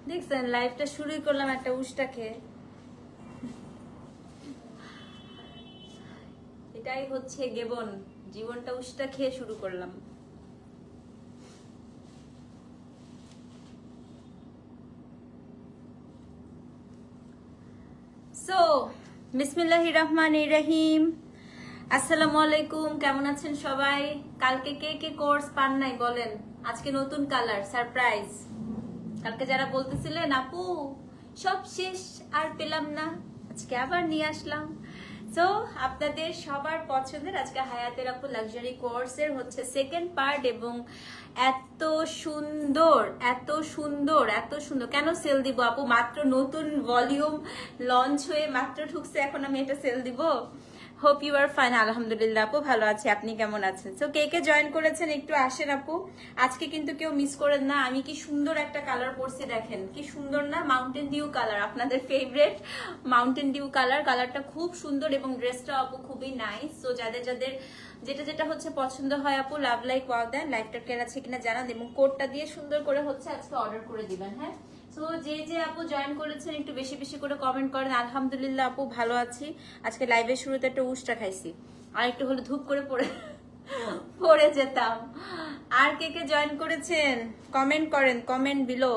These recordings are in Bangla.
দেখছেন লাইভটা শুরুই করলাম একটা উষ্টা খেয়ে। এটাই হচ্ছে গেবন, জীবনটা উষ্টা খেয়ে শুরু করলাম। সো বিসমিল্লাহির রহমানির রহিম, আসসালামু আলাইকুম। কেমন আছেন সবাই? কালকে কে কে কোর্স পান নাই বলেন? আজকে নতুন কালার, সারপ্রাইজ। কালকে যারা বলতেছিলেন আপু সব শেষ আর পেলাম না, আজকে আবার নিয়ে আসলাম। সো আপনাদের সবার পছন্দের আজকে হায়াতের আপু লাক্সারি কোর্সের হচ্ছে সেকেন্ড পার্ট, এবং এত সুন্দর এত সুন্দর এত সুন্দর। কেন সেল দিব আপু? মাত্র নতুন ভলিউম লঞ্চ হয়ে মাত্র ঢুকছে, এখন আমি এটা সেল দিব? Hope you are fine. আলহামদুলিল্লাহ আপু ভালো আছে, আপনি কেমন আছেন? সো কে কে জয়েন করেছেন একটু আসেন আপু, আজকে কিন্তু কেউ মিস করেন না। আমি কি সুন্দর একটা কালার পরছি, দেখেন কি সুন্দর না? মাউন্টেন ডিউ কালার, আপনাদের ফেভারিট মাউন্টেন ডিউ কালার। কালারটা খুব সুন্দর এবং ড্রেসটা আপু খুবই নাইস। সো যাদের যাদের যেটা যেটা হচ্ছে পছন্দ হয় আপু লাভ লাইক ওয়াও দেন, লাইভটা ক্লিয়ার আছে কিনা জানান, এবং কোডটা দিয়ে সুন্দর করে হচ্ছে আজকে অর্ডার করে দিবেন। হ্যাঁ, সো যে যে আপু জয়েন করেছেন একটু বেশি বেশি করে কমেন্ট করেন। আলহামদুলিল্লাহ আপু ভালো আছি। আজকে লাইভের শুরুতে একটা উষ্টা খাইছি, আর একটু হলে ধূপ করে পড়ে যেতাম। আর কে কে জয়েন করেছেন কমেন্ট করেন, কমেন্ট বিলো।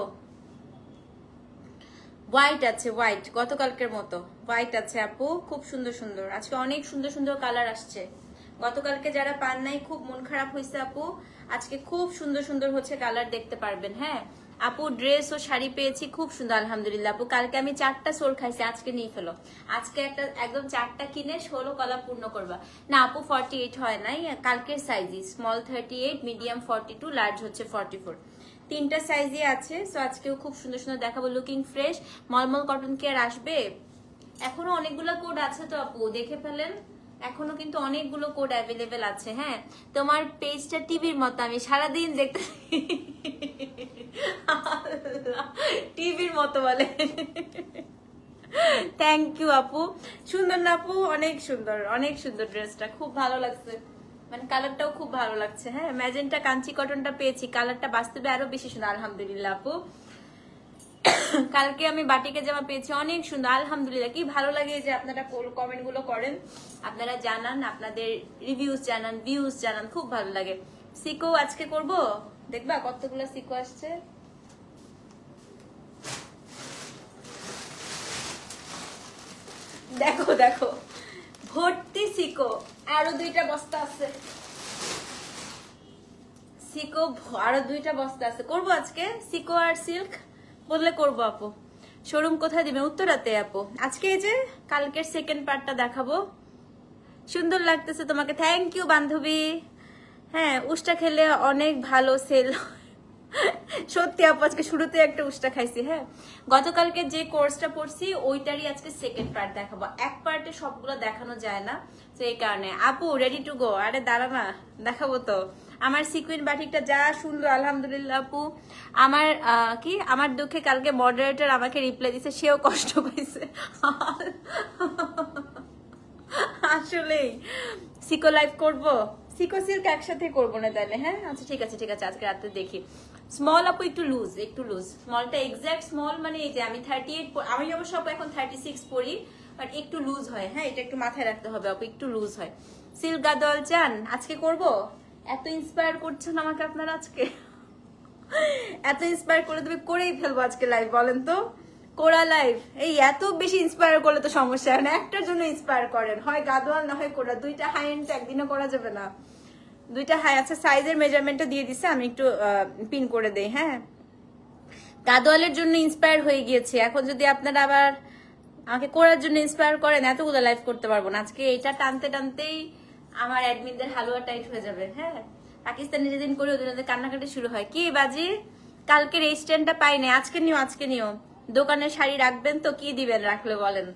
হোয়াইট আছে, হোয়াইট গতকালকের মতো হোয়াইট আছে আপু, খুব সুন্দর সুন্দর। আজকে অনেক সুন্দর সুন্দর কালার আসছে। গতকালকে যারা পান নাই খুব মন খারাপ হয়েছে আপু, আজকে খুব সুন্দর সুন্দর হচ্ছে কালার দেখতে পারবেন। হ্যাঁ আপু ড্রেস ও শাড়ি পেয়েছি খুব সুন্দর আলহামদুলিল্লাহ আপু। কালকে আমি 4টা সোল খাইছি, আজকে নিয়ে ফেলো। আজকে একটা একদম 4টা কিনে 16 কলা পূর্ণ করবা। না আপু 48 হয় নাই, কালকের সাইজই স্মল 38, মিডিয়াম 42, লার্জ হচ্ছে 44, 3টা সাইজই আছে। সো আজকেও খুব সুন্দর সুন্দর দেখাবো, লুকিং ফ্রেশ। মলমল কটন কেয়ার আসবে, এখনো অনেকগুলো কোড আছে তো আপু, দেখে ফেলেন। এখনো কিন্তু অনেকগুলো কোড অ্যাভেলেবেল আছে। হ্যাঁ তোমার পেজটা টিভির মতো, আমি সারাদিন দেখতে টিভির মতো বলে। থ্যাংক ইউ আপু, সুন্দর না আপু? অনেক সুন্দর, অনেক সুন্দর ড্রেসটা, খুব ভালো লাগছে, মানে কালারটাও খুব ভালো লাগছে। হ্যাঁ ম্যাজেন্টা কাঞ্চি কটনটা পেয়েছি, কালারটা বাস্তবে আরো বেশি সুন্দর আলহামদুলিল্লাহ আপু। কালকে আমি বাটিকে জামা পেয়েছি, অনেক সুন্দর আলহামদুলিল্লাহ। কি ভালো লাগে যে আপনারা কমেন্ট গুলো করেন, আপনারা জানান, আপনাদের রিভিউজ জানান, ভিউজ জানান, খুব ভালো লাগে। সিকো আজকে করব, দেখবা কতগুলো সিকো আসছে। দেখো দেখো ভর্তি সিকো, আরো 2টা বস্তা আছে সিকো, আরো 2টা বস্তা আছে। করবো আজকে সিকো আর সিল্ক বললে করবো আপু। শোরুম কোথায় দিবে? উত্তরাতে আপু। আজকে এই যে কালকের সেকেন্ড পার্টটা দেখাবো। সুন্দর লাগতেছে তোমাকে, থ্যাংক ইউ বান্ধবী। হ্যাঁ উষ্টা খেলে অনেক ভালো সেল। সত্যি আপু আজকে শুরুতে একটা উষ্টা খাইছি। হ্যাঁ গতকালকে যে কোর্সটা পড়ছি ওইটারই আজকে সেকেন্ড পার্ট দেখাবো, এক পার্টে সবগুলো দেখানো যায় না, তো এই কারণে। আপু রেডি টু গো? আরে দাঁড়া না, দেখাবো তো। আমার সিকুইন বাটিকটা যা সুন্দর আলহামদুলিল্লাহ আপু। আমার কি আমার দুঃখে কালকে মডারেটর আমাকে রিপ্লাই দিছে, সেও কষ্ট পাইছে আসলেই। সিকো লাইভ করবো, সিকো সিল্ক একসাথে করবো না তাহলে? হ্যাঁ আচ্ছা ঠিক আছে ঠিক আছে, আজকে রাতে দেখি। স্মল আপু একটু লুজ, একটু লুজ। স্মলটা এক্সাক্ট স্মল মানে এই যে আমি 38, আমি অবশ্য এখন 36 পরি, বাট একটু লুজ হয়। হ্যাঁ এটা একটু মাথায় রাখতে হবে আপু, একটু লুজ হয়। সিল্ক গাদল চান আজকে করবো? এত ইন্সপায়ার করছেন আমাকে আপনারা আজকে, এত ইন্সপায়ার করে দেবে, করেই ফেলবো আজকে লাইভ, বলেন তো। কোরা লাইভ, এই এত বেশি ইন্সপায়ার করলে তো সমস্যা হয় না, একটার জন্য ইন্সপায়ার করেন, হয় গাদোয়াল না হয় কোরা। 2টা হাই এন্ড একদিনও করা যাবে না। 2টা হাই আছে, সাইজের মেজারমেন্টটা দিয়ে দিছে, আমি একটু পিন করে দেই। হ্যাঁ গাদোয়ালের জন্য ইন্সপায়ার হয়ে গিয়েছে, এখন যদি আপনারা আবার আমাকে কোরার জন্য ইন্সপায়ার করেন এতগুলো লাইভ করতে পারবো না। আজকে এটা টানতে টানতেই আমার অ্যাডমিনদের হালুয়া টাইট হয়ে যাবে। হ্যাঁ পাকিস্তানি যেদিন করে ওদের কান্নাকাটি শুরু হয়। কি বাজি কালকের এই স্ট্যান্ডটা পাই নাই, আজকে নিও, আজকে নিও। দোকানের শাড়ি রাখবেন তো কি দিবেন রাখলে বলেন?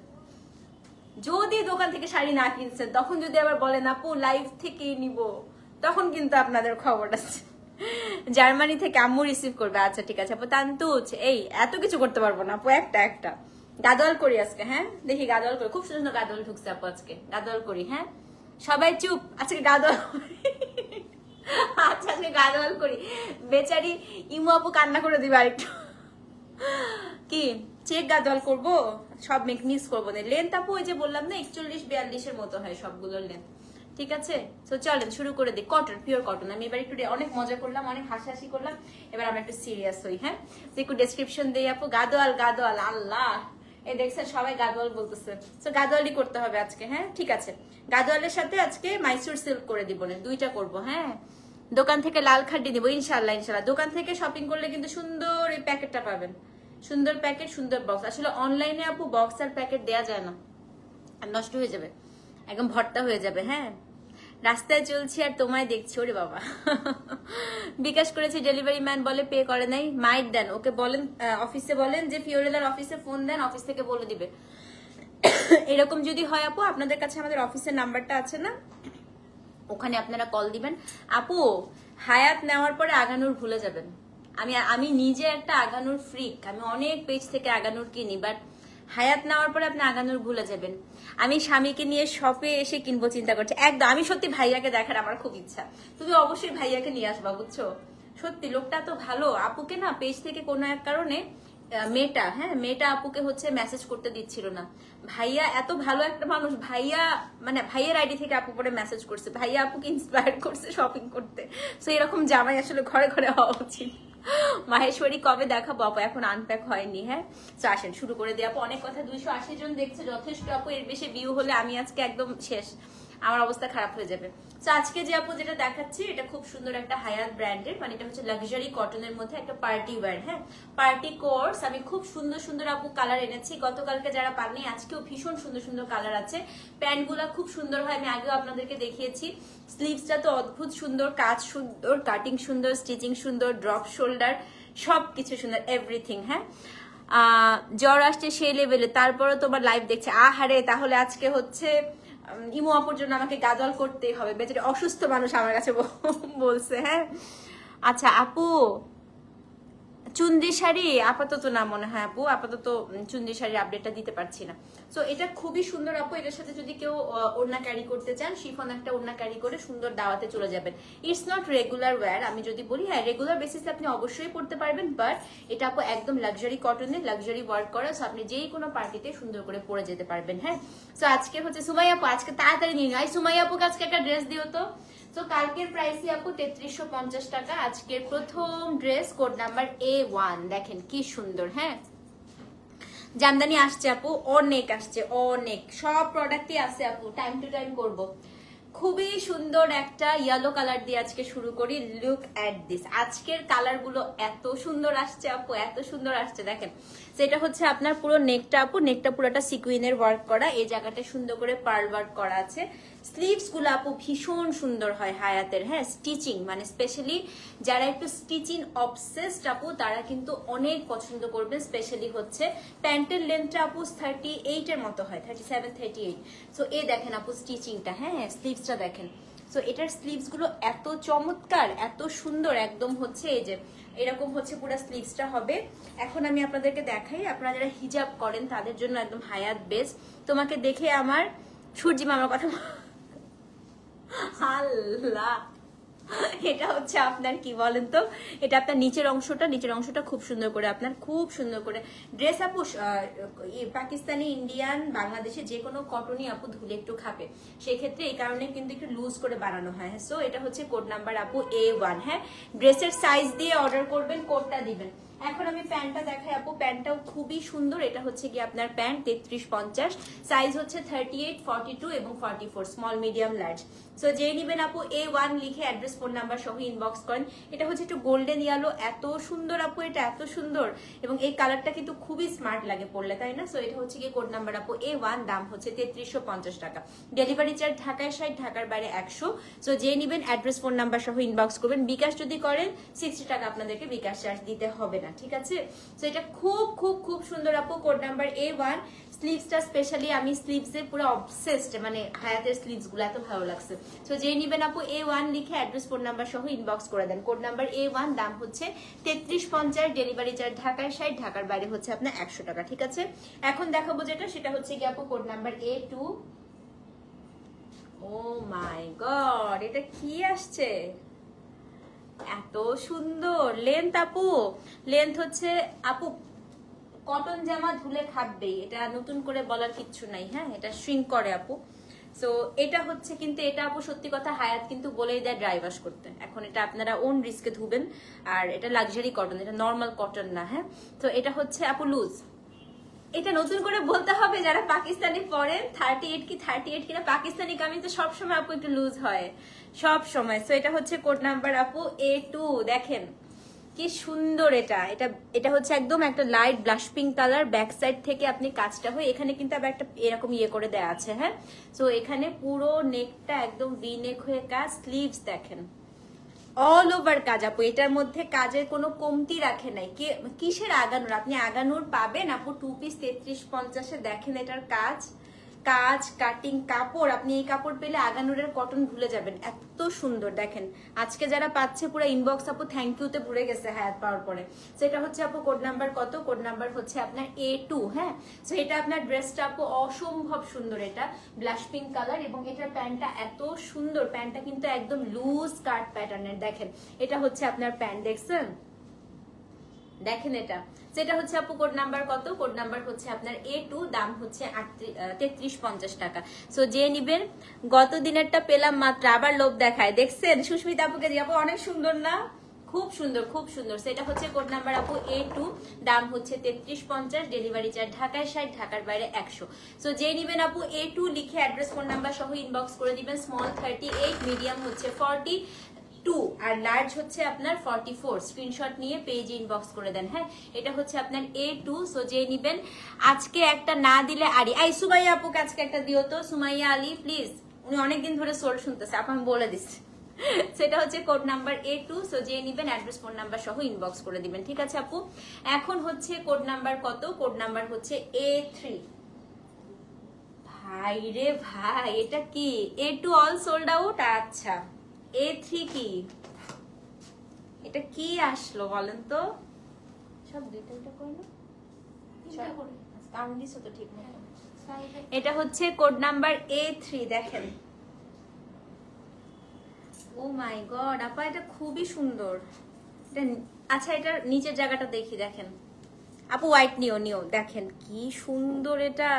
যদি দোকান থেকে শাড়ি না কিনছেন তখন যদি আবার বলেন আপু লাইভ থেকে নিব, তখন কিন্তু আপনাদের খবর আছে। জার্মানি থেকে আম্মু রিসিভ করবে, আচ্ছা ঠিক আছে আপু। তান্তুজ এই এত কিছু করতে পারবো না আপু, একটা একটা গাদোয়াল করি আজকে, হ্যাঁ দেখি গাদোয়াল করি, খুব সুন্দর গাদোয়াল ঢুকছে আপু আজকে, গাদোয়াল করি। হ্যাঁ সবাই চুপ, আজকে গাদোয়াল আচ্ছা আজকে গাদোয়াল করি। বেচারি ইমু আপু কান্না করে দিবে আরেকটু। কি চেক গাদোয়াল করবো, সব মিস করবো না। লেন্থ আপু ওই যে বললাম না 41-42 মতো হয় সবগুলোর লেন্থ, ঠিক আছে? তো চলেন শুরু করে দিই। Cotton, pure cotton. আমি এবার একটু অনেক মজা করলাম, অনেক হাসাহাসি করলাম, এবার আমরা একটু সিরিয়াস হই। হ্যাঁ একটু ডেসক্রিপশন দিই আপু। গাদোয়াল গাদোয়াল, আল্লাহ এই দেখছেন সবাই গাদোয়াল বলতেছে, তো গাদোয়ালই করতে হবে আজকে। হ্যাঁ ঠিক আছে, গাদোয়ালের সাথে আজকে মাইসুর সিল্ক করে দিব না, দুইটা করব। হ্যাঁ দোকান থেকে লাল খাড্ডি দিব ইনশাল্লাহ। ইনশাল্লাহ দোকান থেকে শপিং করলে কিন্তু সুন্দর এই প্যাকেটটা পাবেন, সুন্দর প্যাকেট, সুন্দর বক্স। আসলে অনলাইনে আপু বক্স আর প্যাকেট দেয়া যায় না, আর নষ্ট হয়ে যাবে, একদম ভর্তা হয়ে যাবে। হ্যাঁ রাস্তায় চলছি আর তোমায় দেখছি, ওরে বাবা। বিকাশ করেছি, ডেলিভারি ম্যান বলে পে করে নাই। মাইট দেন ওকে, বলেন অফিসে বলেন যে ফিওরেলার অফিসে ফোন দেন, অফিস থেকে বলে দিবে। এরকম যদি হয় আপু, আপনাদের কাছে আমাদের অফিসের নাম্বারটা আছে না, ওখানে আপনারা কল দিবেন। আপু হায়াত নেওয়ার পরে আগানোর ভুলে যাবেন। আমি নিজে একটা আগানোর ফ্রিক, আমি অনেক পেজ থেকে আগানোর কিনি, বাট হায়াত নেওয়ার পরে আপনি আগানোর ভুলে যাবেন। আমি স্বামীকে নিয়ে শপে এসে কিনবো চিন্তা করছি একদম। আমি সত্যি ভাইয়াকে দেখার আমার খুব ইচ্ছা, তুমি অবশ্যই ভাইয়াকে নিয়ে আসবা, বুঝছো? সত্যি লোকটা তো ভালো। আপুকে না পেজ থেকে কোনো এক কারণে মেয়েটা আপুকে হচ্ছে মেসেজ করতে দিচ্ছিল না। ভাইয়া এত ভালো একটা মানুষ, ভাইয়া মানে ভাইয়ের আইডি থেকে আপু পরে মেসেজ করছে, ভাইয়া আপুকে ইন্সপায়ার করছে শপিং করতে। তো এরকম জামাই আসলে ঘরে ঘরে হওয়া উচিত। মাহেশ্বরী কবে দেখাবো আপু, এখন আনপ্যাক হয়নি। হ্যাঁ তো আসেন শুরু করে দিই আপু। অনেক কথা, 280 জন দেখছে, যথেষ্ট আপু। এর বেশি ভিউ হলে আমি আজকে একদম শেষ, আমার অবস্থা খারাপ হয়ে যাবে। তো আজকে যে আপু যেটা দেখাচ্ছি, এটা খুব সুন্দর একটা হায়াত ব্র্যান্ডের, মানে এটা হচ্ছে লাক্সারি কটনের মধ্যে একটা পার্টি ওয়্যার। হ্যাঁ পার্টি কোর্স। আমি খুব সুন্দর সুন্দর আপু কালার এনেছি, গতকালকে যারা পাননি আজকেও ভীষণ সুন্দর সুন্দর কালার আছে। প্যান্ট গুলা খুব সুন্দর হয়, আমি আগেও আপনাদেরকে দেখিয়েছি। স্লিভসটা তো অদ্ভুত সুন্দর, কাজ সুন্দর, কাটিং সুন্দর, স্টিচিং সুন্দর, ড্রপ শোল্ডার, সবকিছু সুন্দর, এভরিথিং। হ্যাঁ জ্বর আসছে সেই লেভেলে, তারপরে তোমার লাইভ দেখছে। আহারে, তাহলে আজকে হচ্ছে ইমু আপুর জন্য আমাকে গাদোয়াল করতেই হবে, বেচারি অসুস্থ মানুষ আমার কাছে বলছে। হ্যাঁ আচ্ছা আপু চুন্দ্রি শাড়ি আপাতত না মনে হয় আপু, আপাতত চুন্দ্রি শাড়ির আপডেটটা দিতে পারছি না। তো এটা খুবই সুন্দর আপু, এটার সাথে যদি কেউ ওড়না ক্যারি করতে চান, শিফন একটা ওড়না ক্যারি করে সুন্দর দাওয়াতে চলে যাবেন। ইটস নট রেগুলার ওয়্যার, আমি যদি বলি হ্যাঁ রেগুলার বেসিসে আপনি অবশ্যই পড়তে পারবেন, বাট এটা আপু একদম লাক্সারি কটনের, লাক্সারি ওয়ার্ক করা, সো আপনি যেই কোনো পার্টিতে সুন্দর করে পরে যেতে পারবেন। হ্যাঁ সো আজকে হচ্ছে সুমাইয়া আপু, আজকে তাড়াতাড়ি নিয়ে নিন। সুমাইয়া আপুকে আজকে একটা ড্রেস দিও তো। তো কালকের প্রাইসই আপু 3350 টাকা। আজকের প্রথম ড্রেস কোড নাম্বার A1, দেখেন কি সুন্দর। হ্যাঁ জামদানি আসছে আপু, অনেক আসছে, অনেক, সব প্রোডাক্টই আছে আপু, টাইম টু টাইম করব। খুবই সুন্দর একটা ইয়েলো কালার দিয়ে আজকে শুরু করি। লুক এট দিস, আজকের কালার গুলো এত সুন্দর আসছে আপু, এত সুন্দর আসছে। দেখেন সেটা হচ্ছে আপনার পুরো নেকটা আপু, নেকটা পুরোটা সিকুইনের ওয়ার্ক করা, এই জায়গাটা সুন্দর করে পার্ল ওয়ার্ক করা আছে। স্লিভস গুলো আপু ভীষণ সুন্দর হয় হায়াতের। হ্যাঁ স্টিচিং মানে স্পেশালি যারা একটু স্টিচিং অবসেসড আপু, তারা কিন্তু অনেক পছন্দ করবেন। স্পেশালি হচ্ছে প্যান্টের লেন্থটা আপু 38 এর মতো হয়, 37-38। সো এই দেখেন আপু স্টিচিংটা, হ্যাঁ স্লিভসটা দেখেন। সো এটার স্লিভস গুলো এত চমৎকার, এত সুন্দর, একদম হচ্ছে এই যে এরকম হচ্ছে পুরো স্লিভসটা হবে। এখন আমি আপনাদেরকে দেখাই, আপনারা যারা হিজাব করেন তাদের জন্য একদম হায়াত বেস্ট। তোমাকে দেখে আমার সূর্যি মামার কথা, আল্লাহ এটা হচ্ছে আপনার কি বলেন তো, এটা আপনার নিচের অংশটা খুব সুন্দর করে, আপনার খুব সুন্দর করে ড্রেস আপু। পাকিস্তানি, ইন্ডিয়ান, বাংলাদেশে যে কোনো কটনই আপু ধুলে একটু খাবে, সেই ক্ষেত্রে এই কারণে কিন্তু একটু লুজ করে বানানো হয়। সো এটা হচ্ছে কোড নাম্বার আপু A1। হ্যাঁ ড্রেসের সাইজ দিয়ে অর্ডার করবেন, কোডটা দিবেন। এখন আমি প্যান্টটা দেখাই আপু, প্যান্টটাও খুবই সুন্দর। এটা হচ্ছে কি আপনার প্যান্ট 3350, সাইজ হচ্ছে 38, 42 এবং 44, স্মল, মিডিয়াম, লার্জ। সো যে নিবেন আপু A1 লিখে অ্যাড্রেস ফোন নাম্বার সহ ইনবক্স করেন। এটা হচ্ছে একটু গোল্ডেন ইয়েলো, এত সুন্দর আপু, এটা এত সুন্দর, এবং এই কালারটা কিন্তু খুবই স্মার্ট লাগে পরলে, তাই না? সো এটা হচ্ছে কি কোড নাম্বার আপু A1, দাম হচ্ছে 3350 টাকা। ডেলিভারি চার্জ ঢাকায় 60, ঢাকার বাইরে 100। সো যে নিবেন অ্যাড্রেস ফোন নাম্বার সহ ইনবক্স করবেন। বিকাশ যদি করেন 60 টাকা আপনাদেরকে বিকাশ চার্জ দিতে হবে না। না, ঠিক আছে? তো এটা খুব খুব খুব সুন্দর আপু, কোড নাম্বার A1। স্লিভসটা স্পেশালি আমি স্লিভসে পুরো অবসেসড, মানে হায়াতের স্লিভস গুলো এত ভালো লাগছে। তো যেই নিবেন আপু A1 লিখে অ্যাড্রেস ফোন নাম্বার সহ ইনবক্স করে দেন। কোড নাম্বার A1, দাম হচ্ছে 3350, ডেলিভারি চার্জ ঢাকায় 60, ঢাকার বাইরে হচ্ছে আপনার 100 টাকা, ঠিক আছে? এখন দেখাবো যেটা, সেটা হচ্ছে কি আপু কোড নাম্বার A2। ও মাই গড, এটা কি আসছে, এত সুন্দর লেন্থ আপু। লেন্থ হচ্ছে আপু কটন জামা ধুলে খাবেই, এটা নতুন করে বলার কিচ্ছু নাই। হ্যাঁ, এটা শ্রিঙ্ক করে আপু। সো এটা হচ্ছে কিন্তু এটা আপু সত্যি কথা হায়াত কিন্তু বলেই দেয় ড্রাই ওয়াশ করতে। এখন এটা আপনারা ওন রিস্কে ধুবেন, আর এটা লাক্সারি কটন, এটা নর্মাল কটন না। হ্যাঁ, তো এটা হচ্ছে আপু লুজ। এটা নতুন করে বলতে হবে যারা পাকিস্তানি পরেন 38 কি 38 কিনা, পাকিস্তানি কামিজ তো সবসময় আপু একটু লুজ হয় সব সময়। সো এটা হচ্ছে কোড নাম্বার আপু A2। দেখেন কি সুন্দর এটা, এটা এটা হচ্ছে একদম একটা light blush pink colour. Back side থেকে আপনি কাজটা হয়ে এখানে কিন্তু আবার একটা এরকম ইয়ে করে দেয়া আছে। হ্যাঁ, সো এখানে পুরো নেকটা একদম ভি নেক হয়ে কাজ। স্লিভস দেখেন অল ওভার কাজ আপু, এটার মধ্যে কাজের কোনো কমতি রাখে নাই। কিসের আগানোর, আপনি আগানোর পাবেন আপু 2 পিস 3350-এ। দেখেন এটার কাজ, কাজ কাটিং কাপড়, আপনি এই কাপড় পেলে আগানোরের কটন ভুলে যাবেন, এত সুন্দর। দেখেন আজকে যারা পাচ্ছে পুরো ইনবক্স আপু থ্যাংক ইউতে ভরে গেছে হায়াত পাওয়ার পরে। তো এটা হচ্ছে আপু কোড নাম্বার কত, কোড নাম্বার হচ্ছে আপনার A2। হ্যাঁ, তো এটা আপনার ড্রেসটা আপু অসম্ভব সুন্দর, এটা ব্লাশ পিঙ্ক কালার, এবং এটার প্যান্টটা এত সুন্দর। প্যান্টটা কিন্তু একদম লুজ কাট প্যাটার্নের। দেখেন এটা হচ্ছে আপনার প্যান্ট, দেখছেন? দেখেন এটা, সেটা হচ্ছে আপু কোড নাম্বার কত, কোড নাম্বার হচ্ছে আপনার A2, দাম হচ্ছে 3350 টাকা। সো যে নিবেন, গত দিনেরটা পেলাম মাত্র, আবার লোভ দেখায়। দেখছেন সুস্মিতা আপুকে দিয়ে, আপু অনেক সুন্দর না, খুব সুন্দর খুব সুন্দর। সেটা হচ্ছে কোড নাম্বার আপু A2, দাম হচ্ছে 3350, ডেলিভারি চার্জ ঢাকায় 60, ঢাকার বাইরে 100। সো যে নিবেন আপু A2 লিখে অ্যাড্রেস ফোন নাম্বার সহ ইনবক্স করে দিবেন। স্মল 38, মিডিয়াম হচ্ছে 42, আর লার্জ হচ্ছে আপনার 44। স্ক্রিনশট নিয়ে পেজে ইনবক্স করে দেন। হ্যাঁ, এটা হচ্ছে আপনার A2। সো যে নিবেন, আজকে একটা না দিলে আরি, আই সুমাইয়া আপুকে আজকে একটা দিও তো, সুমাইয়া আলী প্লিজ, উনি অনেকদিন ধরে সোল শুনতেছে, আপু আমি বলে দিচ্ছি। সেটা হচ্ছে কোড নাম্বার A2। সো যে নিবেন অ্যাড্রেস ফোন নাম্বার সহ ইনবক্স করে দিবেন, ঠিক আছে আপু? এখন হচ্ছে কোড নাম্বার কত, কোড নাম্বার হচ্ছে A3। ভাই রে ভাই, এটা কি? A2 all sold out. আচ্ছা, A3 কি? এটা কি আসলো বলেন তো? সব দুইটা করে না, কাউন্ট দিছো তো ঠিক মতো? এটা হচ্ছে কোড নাম্বার A3। দেখেন, ও মাই গড আপা, এটা খুবই সুন্দর। এটা আচ্ছা, এটার নিচের জায়গাটা দেখি। দেখেন আপু, হোয়াইট নিও, দেখেন কি সুন্দর এটা।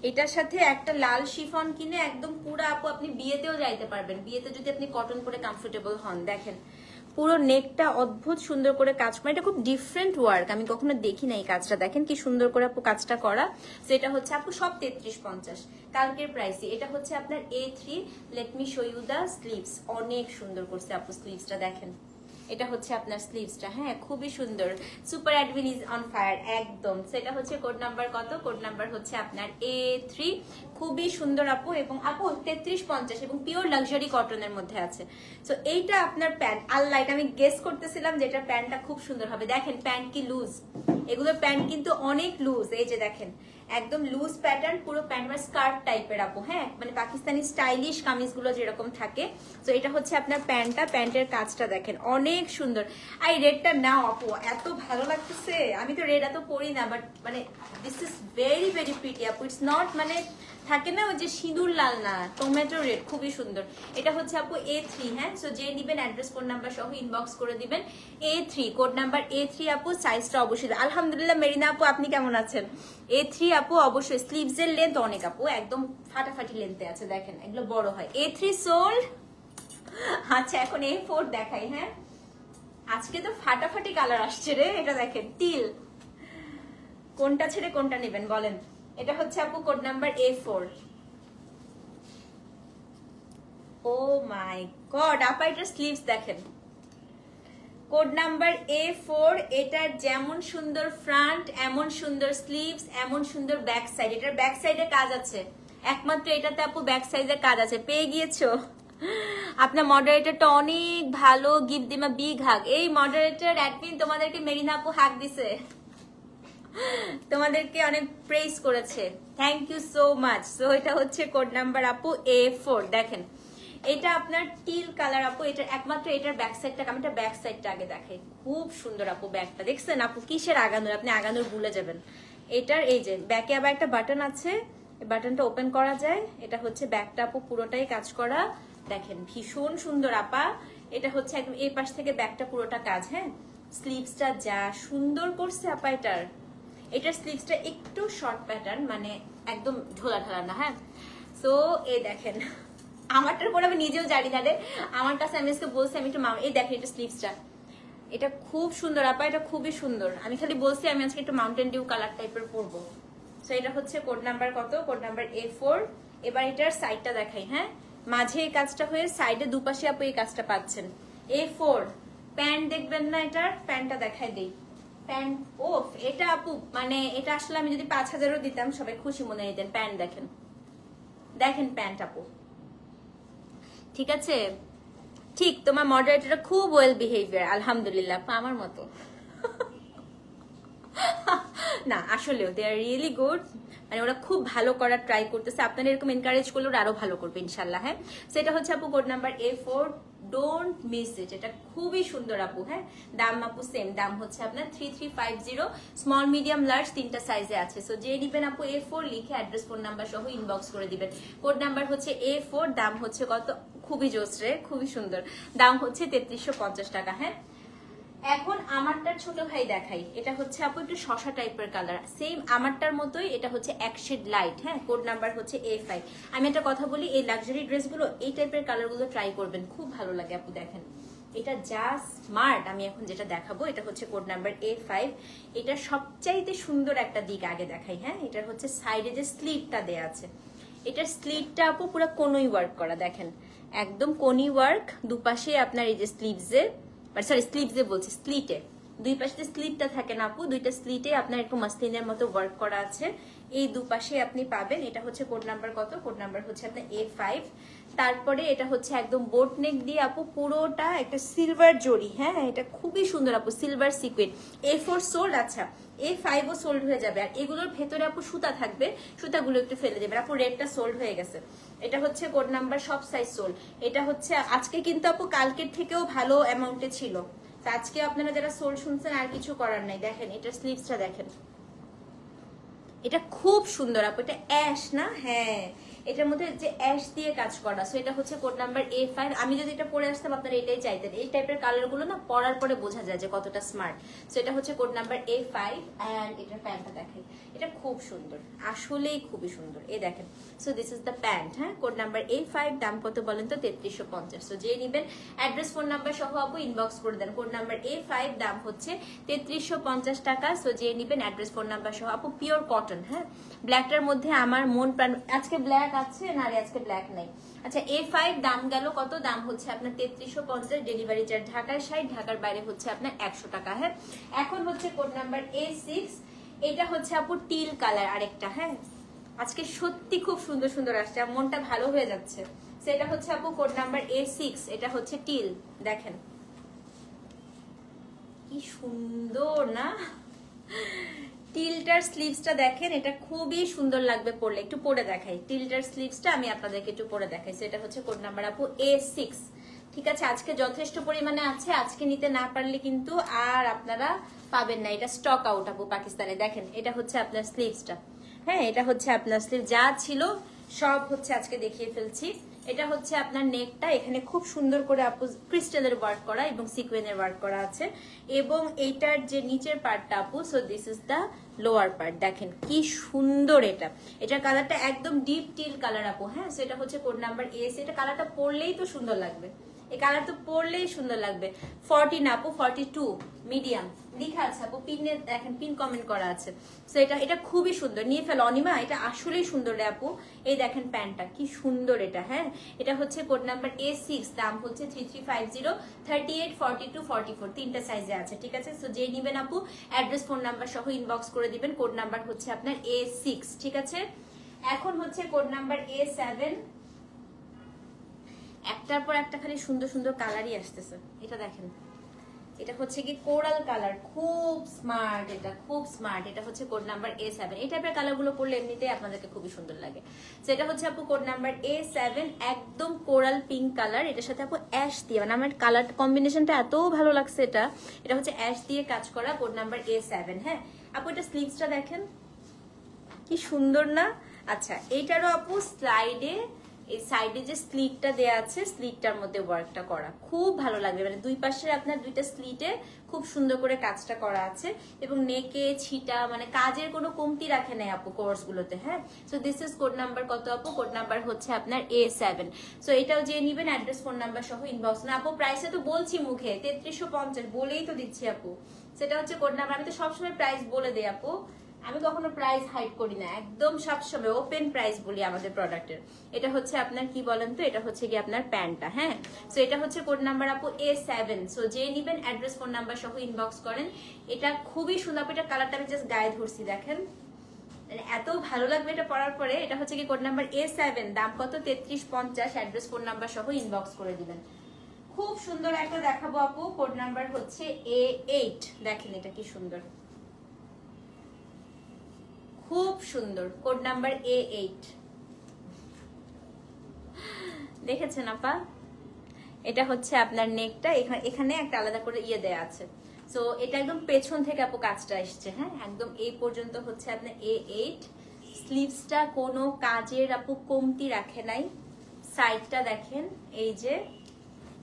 এটার সাথে একটা লাল শিফন কিনে একদম পুরো আপু আপনি বিয়েতেও যাইতে পারবেন, বিয়েতে যদি আপনি কটন পরে কমফোর্টেবল হন। দেখেন পুরো নেকটা অদ্ভুত সুন্দর করে কাজ করা, এটা খুব ডিফারেন্ট ওয়ার্ক, আমি কখনো দেখি না এই কাজটা। দেখেন কি সুন্দর করে আপু কাজটা করা। সেটা হচ্ছে আপু সব 3350 কালকের প্রাইসে। এটা হচ্ছে আপনার A3। Let me show you the sleeves, অনেক সুন্দর করছে আপু স্লিভসটা। দেখেন এটা হচ্ছে আপনার স্লিভসটা। হ্যাঁ, খুবই সুন্দর, super admin is on fire একদম। সেটা হচ্ছে কোড নাম্বার কত, কোড নাম্বার হচ্ছে আপনার A3। খুবই সুন্দর আপু, এবং আপু 3350 এবং পিওর লাক্সারি কটনের মধ্যে আছে। সো এইটা আপনার প্যান্ট, আল্লাহ, এটা আমি গেস করতেছিলাম যে এটা প্যান্টটা খুব সুন্দর হবে। দেখেন প্যান্ট কি লুজ, এগুলো প্যান্ট কিন্তু অনেক লুজ। এই যে দেখেন একদম লুজ প্যাটার্ন, পুরো প্যান্ট বা স্কার্ট টাইপের আপু। হ্যাঁ, মানে পাকিস্তানি স্টাইলিশ কামিজগুলো যেরকম থাকে। তো এটা হচ্ছে আপনার প্যান্টটা, প্যান্টের কাজটা দেখেন অনেক সুন্দর। আর এই রেডটা নাও আপু, এত ভালো লাগতেছে। আমি তো রেড এত পরি না, বাট মানে this is very very pretty আপু। ইটস নট মানে থাকে না ওই যে সিঁদুর লাল না, টমেটো রেড, খুবই সুন্দর। এটা হচ্ছে আপু A3। হ্যাঁ, সো যে নিবেন অ্যাড্রেস ফোন নাম্বার সহ ইনবক্স করে দিবেন। A3 কোড নাম্বার A3 আপু, সাইজটা অবশ্যই। আলহামদুলিল্লাহ মেরিনা আপু, আপনি কেমন আছেন? A3 আপু অবশ্যই। স্লিভস এর লেন্থ অনেক আপু, একদম ফাটাফাটি লেন্থে আছে। দেখেন এগুলো বড় হয়। A3 sold. আচ্ছা, এখন A4 দেখাই। হ্যাঁ, আজকে তো ফাটাফাটি কালার আসছে রে। এটা দেখেন টিল, কোনটা ছেড়ে কোনটা নেবেন বলেন? এটা হচ্ছে আপু কোড নাম্বার A4। ও মাই গড আপা, এটার স্লিভস দেখেন, কোড নাম্বার A4। এটার যেমন সুন্দর ফ্রন্ট, এমন সুন্দর স্লিভস, এমন সুন্দর ব্যাক সাইড। এটার ব্যাক সাইডে কাজ আছে, একমাত্র এটাতে আপু ব্যাক সাইডে কাজ আছে। পেয়ে গিয়েছো? আপনার মডারেটরটা অনেক ভালো, গিভ দিম আ বিগ হাগ। এই মডারেটর অ্যাডমিন তোমাদেরকে মেরিনা আপু হাগ দিছে, তোমাদেরকে অনেক প্রেজ করেছে, thank you so much. So এটা হচ্ছে কোড নাম্বার আপু A4। দেখেন এটা আপনার টিল কালার আপু, এটা একমাত্র এটার ব্যাক সাইডটা, আমি এটা ব্যাক সাইডটা আগে দেখাই, খুব সুন্দর আপু ব্যাকটা। দেখছেন আপু কিসের আগানোর, আপনি আগানোর ভুলে যাবেন। এটার এই যে ব্যাকে আবার একটা বাটন আছে, এই বাটনটা ওপেন করা যায়। এটা হচ্ছে ব্যাকটা আপু পুরোটাই কাজ করা, দেখেন ভীষণ সুন্দর আপা। এটা হচ্ছে একদম এই পাশ থেকে ব্যাকটা পুরোটা কাজ। হ্যাঁ, স্লিভসটা যা সুন্দর করছে আপা এটার স্লিভসটা একটু শর্ট প্যাটার্ন, মানে একদম ঢোলা ঢোলা না। হ্যাঁ, সো এই দেখেন আমারটার পরে আমি নিজেও জানি না রে, আমার কাছে আমি আজকে বলছি আমি একটু এই দেখেন এটা স্লিভসটা, এটা খুব সুন্দর আপা, এটা খুবই সুন্দর। আমি খালি বলছি আমি আজকে একটু মাউন্টেন ডিউ কালার টাইপের পরবো। সো এটা হচ্ছে কোড নাম্বার কত, কোড নাম্বার A4। এবার এটার সাইডটা দেখাই। হ্যাঁ, মাঝে এই কাজটা হয়ে সাইডে দুপাশে আপু এই কাজটা পাচ্ছেন। A4 প্যান্ট দেখবেন না, এটার প্যান্টটা দেখাই দেই। প্যান্ট ও এটা আপু মানে এটা আসলে আমি যদি 5000ও দিতাম সবাই খুশি মনে নিতেন। প্যান্ট দেখেন, দেখেন প্যান্ট আপু, ঠিক আছে। ঠিক তোমার মডারেটরটা খুব ওয়েল বিহেভিয়ার, আলহামদুলিল্লাহ আমার মতো। না আসলেও দে আর রিয়েলি গুড, মানে ওরা খুব ভালো করার ট্রাই করতেছে। আপনারা এরকম এনকারেজ করলে ওরা আরো ভালো করবে ইনশাল্লাহ। হ্যাঁ, সেটা হচ্ছে আপু code number A4, don't miss it. এটা খুবই সুন্দর আপু। হ্যাঁ, দাম আপু সেম, দাম হচ্ছে আপনার 3350, স্মল মিডিয়াম লার্জ তিনটা সাইজে আছে। সো যে নিবেন আপু A4 লিখে অ্যাড্রেস ফোন নাম্বার সহ ইনবক্স করে দিবেন। কোড নাম্বার হচ্ছে A4, দাম হচ্ছে কত, খুবই জোস রে, খুবই সুন্দর, দাম হচ্ছে 3350 টাকা। হ্যাঁ, এখন আমারটার ছোট ভাই দেখাই। এটা হচ্ছে আপু একটু শশা টাইপের কালার, সেম আমারটার মতোই। এটা হচ্ছে এক শেড লাইট। হ্যাঁ, কোড নাম্বার হচ্ছে A5। আমি একটা কথা বলি, এই লাক্সারি ড্রেসগুলো এই টাইপের কালারগুলো ট্রাই করবেন, খুব ভালো লাগে আপু। দেখেন এটা যা স্মার্ট। আমি এখন যেটা দেখাবো এটা হচ্ছে কোড নাম্বার A5। এটা সবচাইতে সুন্দর একটা দিক আগে দেখাই। হ্যাঁ, এটার হচ্ছে সাইডে যে স্লিভটা দেয়া আছে, এটার স্লিভটা আপু পুরো কোনই ওয়ার্ক করা, দেখেন একদম কোনি ওয়ার্ক। দুপাশে আপনার এই যে স্লিভসে, সরি স্লিভসে বলছি, স্লিটে দুই পাশে স্লিটটা থাকে না আপু, দুইটা স্লিটে আপনার এরকম মাসলিনের মতো ওয়ার্ক করা আছে। এই দুপাশে আপনি পাবেন। এটা হচ্ছে কোড নাম্বার কত, কোড নাম্বার হচ্ছে আপনার A5। তারপরে এটা হচ্ছে একদম বোট নেক দিয়ে আপু পুরোটা একটা সিলভার জড়ি। হ্যাঁ, এটা খুবই সুন্দর আপু, সিলভার সিকুয়েন্ট। A4 সোল্ড, আচ্ছা A5ও সোল্ড হয়ে যাবে। আর এগুলোর ভেতরে আপু সুতা থাকবে, সুতাগুলো একটু ফেলে দেবেন আপু। রেডটা সোল্ড হয়ে গেছে। এটা হচ্ছে কোড নাম্বার সব সাইজ সোল্ড। এটা হচ্ছে আজকে কিন্তু আপু কালকের থেকেও ভালো অ্যামাউন্টে ছিল, তো আজকে আপনারা যারা সোল্ড শুনছেন আর কিছু করার নাই। দেখেন এটার স্লিভসটা দেখেন, এটা খুব সুন্দর আপু। এটা অ্যাশ না, হ্যাঁ এটার মধ্যে যে অ্যাশ দিয়ে কাজ করা। সো এটা হচ্ছে কোড নাম্বার A5। আমি যদি এটা পরে আসতাম আপনারা এটাই চাইতেন। এই টাইপের কালার গুলো না পরার পরে বোঝা যায় যে কতটা স্মার্ট। সো এটা হচ্ছে কোড নাম্বার A5। এন্ড এটার প্যান্টটা দেখাই, এটা খুব সুন্দর, আসলেই খুবই সুন্দর। এই দেখেন, so this is the pant. হ্যাঁ, কোড নাম্বার A5, দাম কত বলেন তো, 3350। সো যে নিবেন অ্যাড্রেস ফোন নাম্বার সহ আপু ইনবক্স করে দেন। কোড নাম্বার A5, দাম হচ্ছে 3350 টাকা। সো যে নিবেন অ্যাড্রেস ফোন নাম্বার সহ আপু, পিওর কটন। হ্যাঁ, ব্ল্যাকটার মধ্যে আমার মন প্রাণ, আজকে ব্ল্যাক আছে না রে, আজকে ব্ল্যাক নাই। আচ্ছা A5 দাম গেল কত, দাম হচ্ছে আপনার 3350, ডেলিভারি চার্জ ঢাকায় 60, ঢাকার বাইরে হচ্ছে আপনার 100 টাকা। হ্যাঁ, এখন হচ্ছে কোড নাম্বার A6। এটা হচ্ছে আপু টিল কালার আরেকটা। হ্যাঁ, আজকে সত্যি খুব সুন্দর সুন্দর আসছে, মনটা ভালো হয়ে যাচ্ছে। সেটা হচ্ছে আপু কোড নাম্বার A6। এটা হচ্ছে টিল, দেখেন কি সুন্দর না, টিলটার স্লিভসটা দেখেন, এটা খুবই সুন্দর লাগবে পরলে। একটু পরে দেখাই টিলটার স্লিভসটা, আমি আপনাদেরকে একটু পরে দেখাই। সেটা হচ্ছে কোড নাম্বার আপু A6। ঠিক আছে, আজকে যথেষ্ট পরিমাণে আছে, আজকে নিতে না পারলে কিন্তু আর আপনারা পাবেন না। এটা স্টক আউট আপু পাকিস্তানে। দেখেন এটা হচ্ছে আপনার স্লিভসটা। হ্যাঁ, এটা হচ্ছে আপনার স্লিভ, যা ছিল সব হচ্ছে আজকে দেখিয়ে ফেলছি। এটা হচ্ছে আপনার নেকটা, এখানে খুব সুন্দর করে আপু ক্রিস্টালের ওয়ার্ক করা এবং সিকোয়েনের ওয়ার্ক করা আছে। এবং এইটার যে নিচের পার্টটা আপু, so this is the lower part. দেখেন কি সুন্দর এটা, এটার কালারটা একদম ডিপ টিল কালার আপু। হ্যাঁ, সেটা হচ্ছে কোড নাম্বার A। এটা কালারটা পরলেই তো সুন্দর লাগবে, এই কালার তো পরলেই সুন্দর লাগবে। 40 না আপু, 42 মিডিয়াম লেখা আছে আপু, পিনে দেখেন, পিন কমেন্ট করা আছে। সো এটা খুবই সুন্দর, নিয়ে ফেল অনিমা, এটা আসলেই সুন্দর রে আপু। এই দেখেন প্যান্টটা কি সুন্দর এটা। হ্যাঁ, এটা হচ্ছে কোড নাম্বার A6, দাম হচ্ছে 3350, 38, 42, 44 তিনটা সাইজে আছে। ঠিক আছে, সো যে নিবেন আপু অ্যাড্রেস ফোন নাম্বার সহ ইনবক্স করে দিবেন। কোড নাম্বার হচ্ছে আপনার A6। ঠিক আছে, এখন হচ্ছে কোড নাম্বার A7। একটার পর একটা খালি সুন্দর সুন্দর কালারই আসতেছে। এটা দেখেন, এটা হচ্ছে কি কোরাল কালার, খুব স্মার্ট, এটা খুব স্মার্ট। এটা হচ্ছে কোড নাম্বার A7। এই টাইপের কালারগুলো পরলে এমনিতেই আপনাদেরকে খুবই সুন্দর লাগে। তো এটা হচ্ছে আপু কোড নাম্বার A7, একদম কোরাল পিঙ্ক কালার। এটার সাথে আপু অ্যাশ দিয়ে, মানে আমার কালার কম্বিনেশনটা এত ভালো লাগছে। এটা হচ্ছে অ্যাশ দিয়ে কাজ করা, কোড নাম্বার A7। হ্যাঁ আপু, এটা স্লিভসটা দেখেন কি সুন্দর না? আচ্ছা, এইটারও আপু স্লাইডে, এই সাইডে যে স্লিটটা দেয়া আছে, স্লিটটার মধ্যে ওয়ার্কটা করা খুব ভালো লাগবে। মানে দুই পাশে আপনার দুইটা স্লিটে খুব সুন্দর করে কাজটা করা আছে, এবং নেকে ছিটা, মানে কাজের কোনো কমতি রাখে নাই আপু কোর্স গুলোতে। হ্যাঁ, so this is code number কত আপু? কোড নাম্বার হচ্ছে আপনার A7। সো এটাও যে নিবেন অ্যাড্রেস ফোন নাম্বার সহ ইনবক্স না আপু। প্রাইসে তো বলছি মুখে 3350 বলেই তো দিচ্ছি আপু। সেটা হচ্ছে কোড নাম্বার। আমি তো সবসময় প্রাইস বলে দেই আপু, আমি কখনো প্রাইস হাইড করি না, একদম সবসময় ওপেন প্রাইস বলি আমাদের প্রোডাক্টের। এটা হচ্ছে আপনার কি বলেন তো, এটা হচ্ছে কি আপনার প্যান্টটা। হ্যাঁ, সো এটা হচ্ছে কোড নাম্বার আপু A7। সো যে নিবেন অ্যাড্রেস ফোন নাম্বার সহ ইনবক্স করেন। এটা খুবই সুন্দর, এটা কালারটা আমি জাস্ট গায়ে ধরছি, দেখেন এত ভালো লাগবে এটা পরার পরে। এটা হচ্ছে কি কোড নাম্বার A7, দাম কত? 3350, অ্যাড্রেস ফোন নাম্বার সহ ইনবক্স করে দিবেন। খুব সুন্দর একটা দেখাবো আপু, কোড নাম্বার হচ্ছে A8। দেখেন এটা কি সুন্দর, খুব সুন্দর, কোড নাম্বার A8। দেখেছেন আপা? এটা হচ্ছে আপনার নেকটা, এখানে একটা আলাদা করে ইয়ে দেয়া আছে। সো এটা একদম পেছন থেকে আপু কাজটা এসছে। হ্যাঁ, একদম এই পর্যন্ত হচ্ছে আপনার A8। স্লিভসটা কোনো কাজের আপু কমতি রাখে নাই। সাইডটা দেখেন, এই যে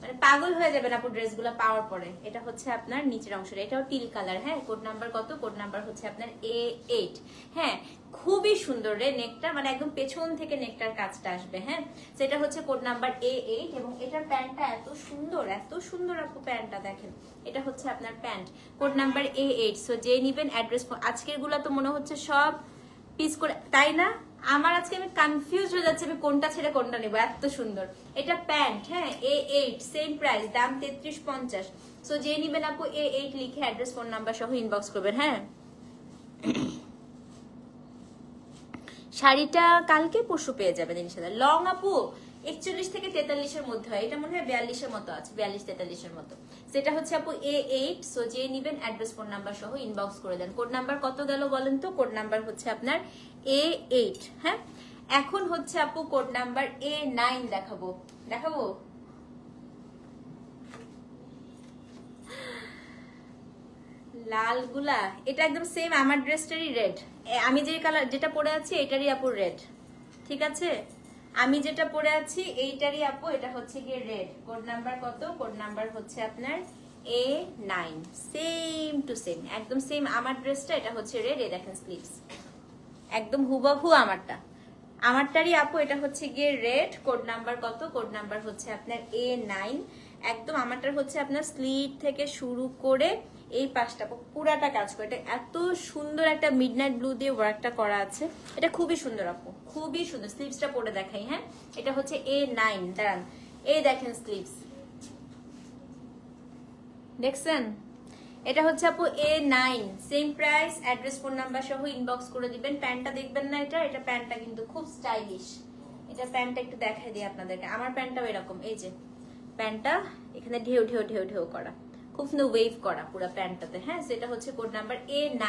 মানে পাগল হয়ে যাবেন আপু ড্রেসগুলো পাওয়ার পরে। এটা হচ্ছে আপনার নিচের অংশটা, এটাও টিল কালার। হ্যাঁ, কোড নাম্বার কত? কোড নাম্বার হচ্ছে আপনার A8। হ্যাঁ, খুবই সুন্দর রে নেকটা, মানে একদম পেছন থেকে নেকটার কাজটা আসবে। হ্যাঁ, সেটা হচ্ছে কোড নাম্বার A8, এবং এটার প্যান্টটা এত সুন্দর, এত সুন্দর আপু প্যান্টটা দেখেন। এটা হচ্ছে আপনার pant, code number A8। So যে নিবেন অ্যাড্রেস, আজকের গুলা তো মনে হচ্ছে সব পিস করে, তাই না? আমার আজকে আমি কনফিউজ হয়ে যাচ্ছে আমি কোনটা ছেড়ে কোনটা নেবো, এত সুন্দর। এটা প্যান্ট। হ্যাঁ, A8, সেম প্রাইস, দাম 3350। সো যে নিবেন আপু A8 লিখে অ্যাড্রেস ফোন নাম্বার সহ ইনবক্স করবেন। হ্যাঁ, শাড়িটা কালকে পরশু পেয়ে যাবেন ইনশাআল্লাহ। লং আপু 41 থেকে 43-এর মধ্যে হয়, এটা মনে হয় 42-এর মতো আছে, 42-43-এর মতো। সেটা হচ্ছে আপু A8। সো যে নিবেন অ্যাড্রেস ফোন নাম্বার সহ ইনবক্স করে দেন। কোড নাম্বার কত গেল বলেন তো? কোড নাম্বার হচ্ছে আপনার A8। হ্যাঁ, এখন হচ্ছে আপু কোড নাম্বার A9 দেখাবো। লালগুলা, এটা একদম সেম আমার ড্রেসটারই রেড। আমি যে কালার যেটা পরে আছি এটারই আপু রেড, ঠিক আছে? আমি যেটা পরে আছি এইটারই আপু, এটা হচ্ছে গিয়ে রেড। কোড নাম্বার কত? কোড নাম্বার হচ্ছে আপনার A9। সেম টু সেম, একদম সেম আমার ড্রেসটা, এটা হচ্ছে রেড। এই দেখেন স্লিভস একদম হুবহু আমারটারই আপু। এটা হচ্ছে গিয়ে রেড। কোড নাম্বার কত? কোড নাম্বার হচ্ছে আপনার A9। একদম আমারটার হচ্ছে আপনার স্লিট থেকে শুরু করে এই পাশটা পুরাটা কাজ করে। এটা এত সুন্দর একটা মিডনাইট ব্লু দিয়ে ওয়ার্কটা করা আছে, এটা খুবই সুন্দর আপু, খুবই সুন্দর। স্লিভসটা পরে দেখাই। হ্যাঁ, এটা হচ্ছে A9, দাঁড়ান, এই দেখেন স্লিভস, দেখছেন? এটা হচ্ছে আপু A9, same price, address phone number সহ ইনবক্স করে দিবেন। প্যান্টটা দেখবেন না, এটা প্যান্টটা কিন্তু খুব স্টাইলিশ। এটা প্যান্টটা একটু দেখাই দিই আপনাদেরকে। আমার প্যান্টটাও এরকম, এই যে প্যান্টটা এখানে ঢেউ ঢেউ ঢেউ ঢেউ করা, খুব সুন্দর ওয়েভ করা পুরো প্যান্টটাতে। হ্যাঁ, সেটা হচ্ছে কোড নাম্বার A9।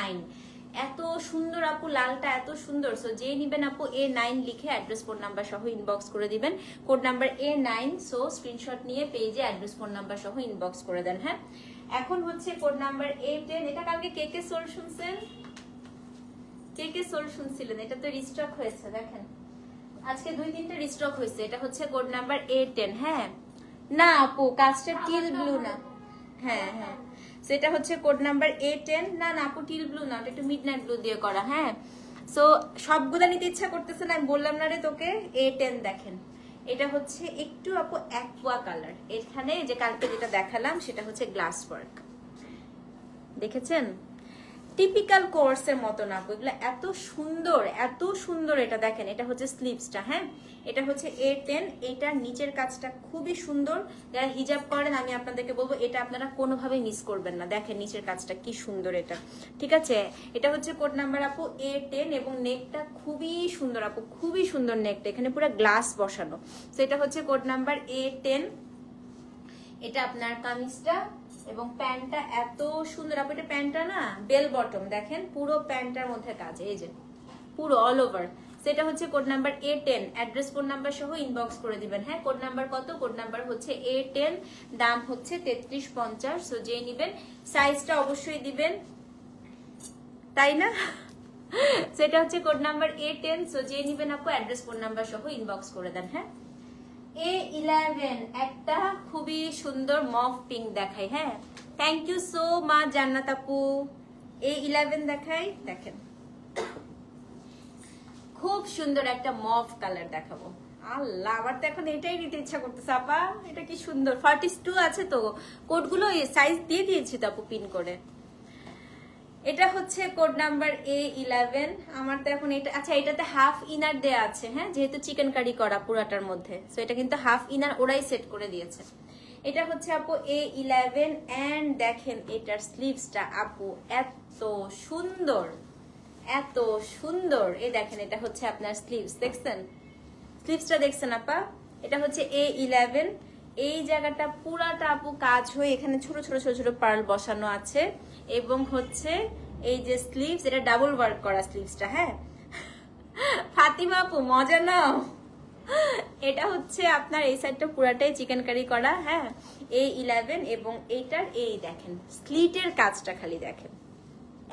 এত সুন্দর আপু, লালটা এত সুন্দর। সো যে নিবেন আপু A9 লিখে অ্যাড্রেস ফোন নাম্বার সহ ইনবক্স করে দিবেন। Code number A9। So screenshot নিয়ে পেজে অ্যাড্রেস ফোন নাম্বার সহ ইনবক্স করে দেন। হ্যাঁ, এখন হচ্ছে কোড নাম্বার A10। এটা কালকে কে সোল শুনছেন? কে সোল শুনছিলেন? এটা তো রিস্টক হয়েছে, দেখেন আজকে 2-3টা রিস্টক হয়েছে। এটা হচ্ছে কোড নাম্বার A10। হ্যাঁ, না আপু কাজটা টিল ব্লু না। হ্যাঁ, সেটা হচ্ছে কোড নাম্বার A10। না আপু টিল ব্লু না, ওটা একটু মিডনাইট ব্লু দিয়ে করা। হ্যাঁ, সো সবগুলা নিতে ইচ্ছা করতেছে না, আমি বললাম না রে তোকে। A10 দেখেন, এটা হচ্ছে একটু আপু অ্যাকোয়া কালার। এখানে যে কালকে যেটা দেখালাম সেটা হচ্ছে গ্লাস ওয়ার্ক, দেখেছেন? টিপিক্যাল কোর্সের মতো না, এগুলো এত সুন্দর। এটা দেখেন, এটা হচ্ছে স্লিভসটা, হ্যাঁ এটা হচ্ছে A10। এটার নিচের কাজটা খুবই সুন্দর। যারা হিজাব করেন আমি আপনাদেরকে বলবো এটা আপনারা কোনোভাবেই মিস করবেন না। দেখেন নিচের কাজটা কি সুন্দর এটা, ঠিক আছে। এটা হচ্ছে কোড নাম্বার আপু A10 এবং নেকটা খুবই সুন্দর আপু, খুবই সুন্দর নেকটা, এখানে পুরো গ্লাস বসানো। তো এটা হচ্ছে কোড নাম্বার A10। এটা আপনার কামিজটা এবং প্যান্টটা এত সুন্দর আপু। এটা প্যান্টটা না বেল বটম, দেখেন পুরো প্যান্টটার মধ্যে কাজ, এই যে পুরো অল ওভার। সেটা হচ্ছে code number A10। Address phone number সহ ইনবক্স করে দিবেন। হ্যাঁ কোড নাম্বার কত? কোড নাম্বার হচ্ছে A10, দাম হচ্ছে 3350। সো যে নিবেন সাইজটা অবশ্যই দিবেন, তাই না? সেটা হচ্ছে কোড নাম্বার A10। সো যে নিবেন আপু অ্যাড্রেস ফোন নাম্বার সহ ইনবক্স করে দেন। হ্যাঁ A11 একটা খুবই সুন্দর মফ পিঙ্ক দেখাই। হ্যাঁ থ্যাংক ইউ সো মাচ জান্নাত আপু। A11 দেখাই, দেখেন খুব সুন্দর একটা মফ কালার দেখাবো। আল্লাহ আমার তো এখন এটাই নিতে ইচ্ছা করতেছে আপা, এটা কি সুন্দর। 42 আছে তো, কোডগুলো সাইজ দিয়ে দিয়েছি তো আপু পিন করে। এটা হচ্ছে কোড নাম্বার A11। আমার তো এখন এটা, আচ্ছা এটাতে হাফ ইনার দেয়া আছে, হ্যাঁ যেহেতু চিকেন কারি করা পুরাটার মধ্যে, সো এটা কিন্তু হাফ ইনার ওরাই সেট করে দিয়েছে। এটা হচ্ছে আপু A11 এন্ড দেখেন এটার স্লিভসটা আপু এত সুন্দর, এত সুন্দর। এই দেখেন এটা হচ্ছে আপনার স্লিভস, দেখছেন স্লিভসটা দেখছেন আপা? এটা হচ্ছে A11। এই জায়গাটা পুরাটা আপু কাজ হয়ে এখানে ছোট ছোট ছোট ছোট পার্ল বসানো আছে এবং হচ্ছে এই যে স্লিভস, এটা ডাবল ওয়ার্ক করা স্লিভসটা। হ্যাঁ ফাতিমা আপু মজা নাও। এটা হচ্ছে আপনার এই সাইডটা পুরাটাই চিকেন কারি করা। হ্যাঁ A11 এবং এইটার এই দেখেন স্লিটের কাজটা খালি দেখেন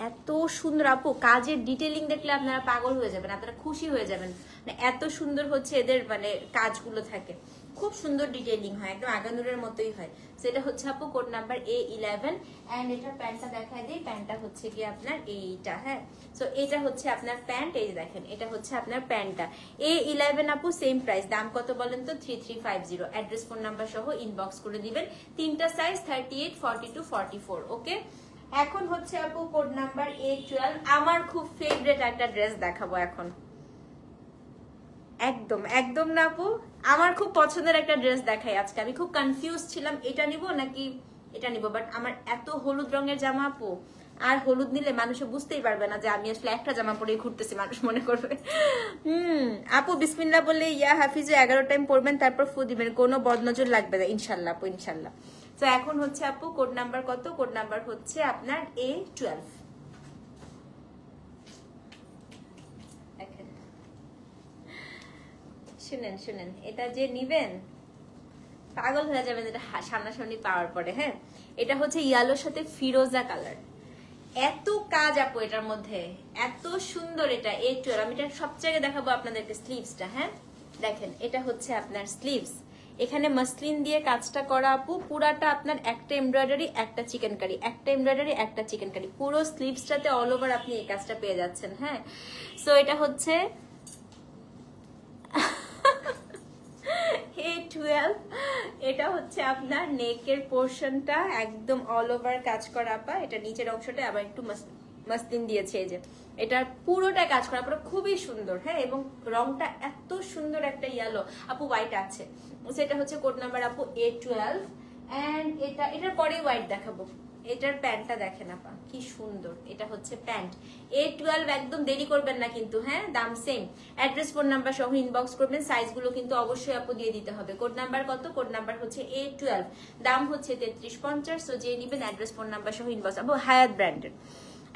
এত সুন্দর আপু। কাজের ডিটেইলিং দেখলে আপনারা পাগল হয়ে যাবেন, আপনারা খুশি হয়ে যাবেন। মানে এত সুন্দর হচ্ছে এদের মানে কাজগুলো থাকে, খুব সুন্দর ডিটেইলিং হয়, একদম আগানুরের মতোই হয়। সেটা হচ্ছে আপু কোড নাম্বার A11 এন্ড এটা প্যান্টটা দেখাই দিই। প্যান্টটা হচ্ছে কি আপনার এইটা। হ্যাঁ সো এটা হচ্ছে আপনার প্যান্ট, এই দেখেন এটা হচ্ছে আপনার প্যান্টটা। A11 আপু সেম প্রাইস, দাম কত বলেন তো? 3350। অ্যাড্রেস ফোন নাম্বার সহ ইনবক্স করে দিবেন। তিনটা সাইজ 38, 42, 44। ওকে এখন হচ্ছে আপু কোড নাম্বার A12। আমার খুব ফেভারিট একটা ড্রেস দেখাবো এখন। একদম একদম না আপু, আমার খুব পছন্দের একটা ড্রেস দেখাই আজকে। আমি খুব কনফিউজ ছিলাম এটা নিব নাকি এটা নিব, বাট আমার এত হলুদ রঙের জামা আপু, আর হলুদ নিলে মানুষ বুঝতেই পারবে না যে আমি আসলে একটা জামা পরে ঘুরতেছি, মানুষ মনে করবে। আপু বিসমিল্লাহ বলে ইয়া হাফিজে 11 টাইম পড়বেন, তারপর ফু দিবেন, কোনো বদনজর লাগবে না ইনশাল্লাহ আপু ইনশাল্লাহ। তো এখন হচ্ছে আপু কোড নাম্বার কত? কোড নাম্বার হচ্ছে আপনার A12। শুনেন শুনেন, এটা যে নিবেন পাগল হয়ে যাবেন এটা সামনাসামনি পাওয়ার পরে। হ্যাঁ এটা হচ্ছে ইয়েলোর সাথে ফিরোজা কালার, এত কাজ আপু এটার মধ্যে, এত সুন্দর। এটা A12। আমি এটা সব জায়গায় দেখাবো আপনাদেরকে স্লিভসটা। হ্যাঁ দেখেন এটা হচ্ছে আপনার স্লিভস, এখানে মাসলিন দিয়ে কাজটা করা আপু, পুরাটা আপনার একটা এমব্রয়ডারি একটা চিকেন কারি, একটা এমব্রয়ডারি একটা চিকেন কারি, পুরো স্লিভসটাতে অল ওভার আপনি এই কাজটা পেয়ে যাচ্ছেন। হ্যাঁ সো এটা হচ্ছে A12। এটা হচ্ছে আপনার নেকের পোর্শনটা একদম অল ওভার কাজ করা আপা, এটা নিচের অংশটা আবার একটু মাসলিন দিয়েছে, এই যে এটা পুরোটা কাজ করা পুরো খুবই সুন্দর। হ্যাঁ এবং রংটা এত সুন্দর একটা ইয়েলো আপু, হোয়াইট আছে। সেটা হচ্ছে কোড নাম্বার আপু A12 এন্ড এটার পরে হোয়াইট দেখাবো। এটার প্যান্টটা দেখেন আপা কি সুন্দর, এটা হচ্ছে প্যান্ট। A12 একদম দেরি করবেন না কিন্তু। হ্যাঁ দাম সেম, অ্যাড্রেস ফোন নাম্বার সহ ইনবক্স করবেন। সাইজগুলো কিন্তু অবশ্যই আপু দিয়ে দিতে হবে। কোড নাম্বার কত? কোড নাম্বার হচ্ছে A12, দাম হচ্ছে 3350। সো যে নিবেন অ্যাড্রেস ফোন নাম্বার সহ ইনবক্স। আপু হায়াত ব্র্যান্ডের।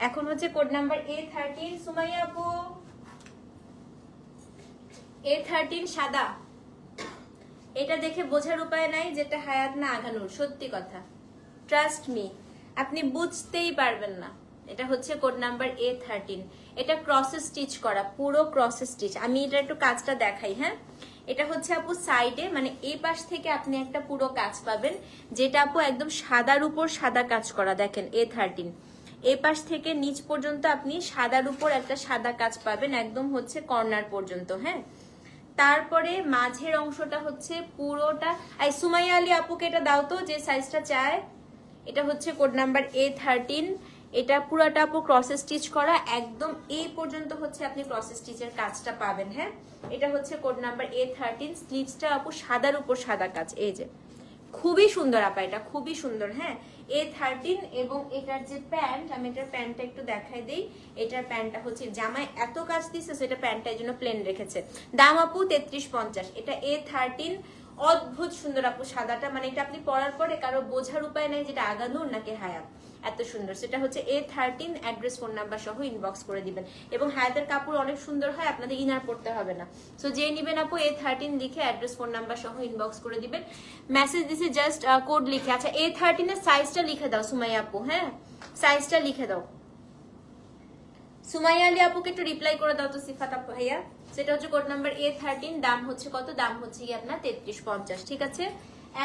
এখন হচ্ছে কোড নাম্বার A13। সুমাইয়া আপু A13 সাদা, এটা দেখে বোঝার উপায় নাই যেটা হায়াত না আঘানুর, সত্যি কথা, ট্রাস্ট মি আপনি বুঝতেই পারবেন না। এটা হচ্ছে কোড নাম্বার A13। এটা ক্রসে স্টিচ করা, পুরো ক্রসে স্টিচ। আমি এটা একটু কাজটা দেখাই। হ্যাঁ এটা হচ্ছে আপু সাইডে, মানে এই পাশ থেকে আপনি একটা পুরো কাজ পাবেন যেটা আপু একদম সাদার উপর সাদা কাজ করা। দেখেন A13 এই পাশ থেকে নিচ পর্যন্ত আপনি সাদার উপর একটা সাদা কাজ পাবেন একদম হচ্ছে কর্নার পর্যন্ত। হ্যাঁ তারপরে মাঝের অংশটা হচ্ছে পুরোটা। আই সুমাইয়া আলী আপুকে এটা দাও তো যে সাইজটা চায়। এটা হচ্ছে কোড নাম্বার A13। এটা পুরাটা আপু ক্রস স্টিচ করা, একদম এই পর্যন্ত হচ্ছে আপনি ক্রস স্টিচের কাজটা পাবেন। হ্যাঁ, এটা হচ্ছে কোড নাম্বার A13। স্লিভসটা আপু সাদার উপর সাদা কাজ, এই যে খুবই সুন্দর আপা, এটা খুবই সুন্দর। হ্যাঁ, A13। এবং এটার যে প্যান্ট, আমি এটার প্যান্টটা একটু দেখাই দিই। এটার প্যান্টটা হচ্ছে জামায় এত কাজ দিচ্ছে, সেটা প্যান্টটা এই জন্য প্লেন রেখেছে। দাম আপু 3350। এটা A13, অদ্ভুত সুন্দর আপু সাদাটা, মানে এটা আপনি পরার পরে কারো বোঝার উপায় নাই যেটা আগানুর নাকি হায়াত, এত সুন্দর। সেটা হচ্ছে A13। অ্যাড্রেস ফোন নাম্বার সহ ইনবক্স করে দিবেন। এবং হায়াতের কাপড় অনেক সুন্দর হয়, আপনাদের ইনার পড়তে হবে না। সো যে নিবেন আপু A13 লিখে অ্যাড্রেস ফোন নাম্বার সহ ইনবক্স করে দিবেন। মেসেজ দিছে জাস্ট কোড লিখে। আচ্ছা, A13 এর সাইজটা লিখে দাও সুমাইয়া আপু। হ্যাঁ, সাইজটা লিখে দাও। সুমাইয়া আলী আপুকে একটু রিপ্লাই করে দাও তো সিফাত আপু ভাইয়া। সেটা হচ্ছে কোড নাম্বার A13। দাম হচ্ছে কত? দাম হচ্ছে কি আপনার 3350। ঠিক আছে,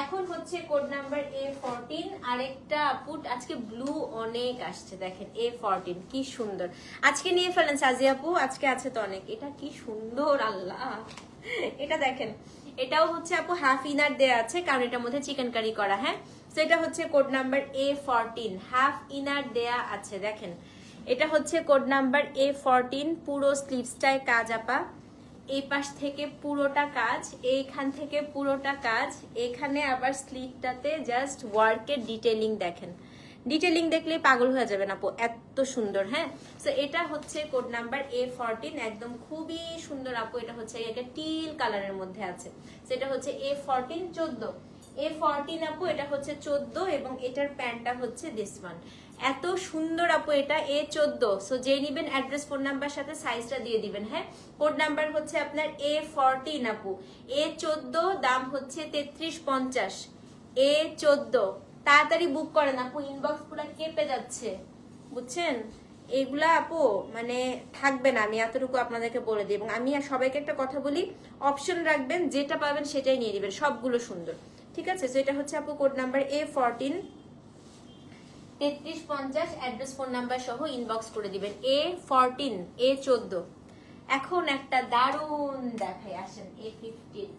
এখন হচ্ছে কোড নাম্বার A14। আরেকটা আপু আজকে ব্লু অনেক আসছে, দেখেন A14 কি সুন্দর। আজকে নিয়ে ফেলেন সাজি আপু, আজকে আছে তো অনেক। এটা কি সুন্দর আল্লাহ, এটা দেখেন। এটাও হচ্ছে আপু হাফ ইনার দেয়া আছে, কারণ এটার মধ্যে চিকেন কারি করা। হ্যাঁ, সেটা হচ্ছে code number A14, half inner দেয়া আছে। দেখেন, এটা হচ্ছে কোড নাম্বার A14। পুরো স্লিভসটায় কাজ আপা, এই পাশ থেকে পুরোটা কাজ, এইখান থেকে পুরোটা কাজ, এখানে আবার স্লিভটাতে জাস্ট ওয়ার্কের ডিটেইলিং দেখেন। ডিটেইলিং দেখলে পাগল হয়ে যাবেন আপু, এত সুন্দর। হ্যাঁ, তো এটা হচ্ছে কোড নাম্বার A14, একদম খুবই সুন্দর আপু। এটা হচ্ছে একটা টিল কালারের মধ্যে আছে। সেটা হচ্ছে A14 14। A14 আপু, এটা হচ্ছে 14। এবং এটার প্যান্টটা হচ্ছে দিস ওয়ান। এত সুন্দর আপু, এটা A14। সো যে নিবেন অ্যাড্রেস ফোন নাম্বার সাথে সাইজটা দিয়ে দিবেন। হ্যাঁ, কোড নাম্বার হচ্ছে আপনার A14 আপু। A14, দাম হচ্ছে 3350। A14 তাড়াতাড়ি বুক করেন আপু, ইনবক্স পুরো কেঁপে যাচ্ছে, বুঝছেন? এগুলা আপু মানে থাকবে না, আমি এতটুকু আপনাদেরকে বলে দিই। এবং আমি সবাইকে একটা কথা বলি, অপশন রাখবেন, যেটা পাবেন সেটাই নিয়ে নেবেন, সবগুলো সুন্দর। ঠিক আছে, তো এটা হচ্ছে আপু code number A14 3350। Address phone number সহ ইনবক্স করে দিবেন। A14 A14। এখন একটা দারুন দেখাই, আসেন A15।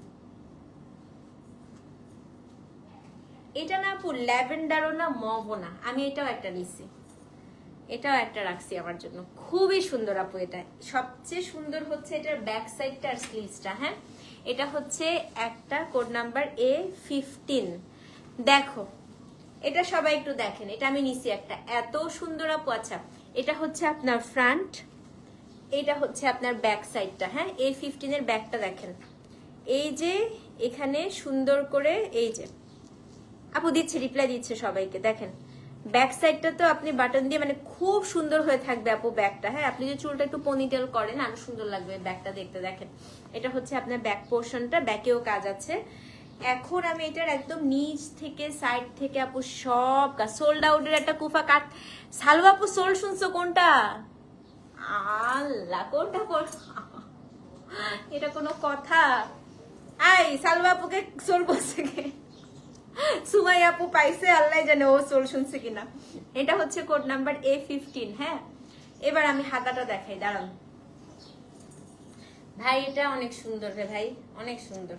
এটা না আপু ল্যাভেন্ডারও না মভও না, আমি এটাও একটা নিছি, এটাও একটা রাখছি আমার জন্য। খুবই সুন্দর আপু। এটা সবচেয়ে সুন্দর হচ্ছে এটার ব্যাক সাইডটা আর স্লিভসটা। হ্যাঁ, এটা হচ্ছে একটা কোড নাম্বার A15। দেখো, এটা সবাই একটু দেখেন, এটা আমি নিছি একটা, এত সুন্দর আপু। আচ্ছা, এটা হচ্ছে আপনার ফ্রন্ট, এটা হচ্ছে আপনার ব্যাক সাইডটা। হ্যাঁ, A15 এর ব্যাকটা দেখেন, এই যে এখানে সুন্দর করে, এই যে আপু দিচ্ছে, রিপ্লাই দিচ্ছে সবাইকে। দেখেন ব্যাক সাইডটা তো আপনি বাটন দিয়ে, মানে খুব সুন্দর হয়ে থাকবে আপু ব্যাকটা। হ্যাঁ, আপনি যে চুলটা একটু পনিটেল করেন আরো সুন্দর লাগবে ব্যাকটা দেখতে। দেখেন, এটা হচ্ছে আপনার ব্যাক পোর্শনটা, ব্যাকেও কাজ আছে। এখন আমি এটার একদম নিচ থেকে সাইড থেকে আপু সব কাজ, সোল্ড আউটের একটা কুফা কাট। সালু আপু সোল শুনছো কোনটা? আল্লাহ, কোনটা এটা কোনো কথা? আই সালু আপুকে সোল বলছে কে? সুমাই আপু পাইছে, আল্লাহ জানে ও সোল শুনছে কিনা। এটা হচ্ছে কোড নাম্বার A15। হ্যাঁ, এবার আমি হাতাটা দেখাই, দাঁড়ান ভাই। এটা অনেক সুন্দর রে ভাই, অনেক সুন্দর।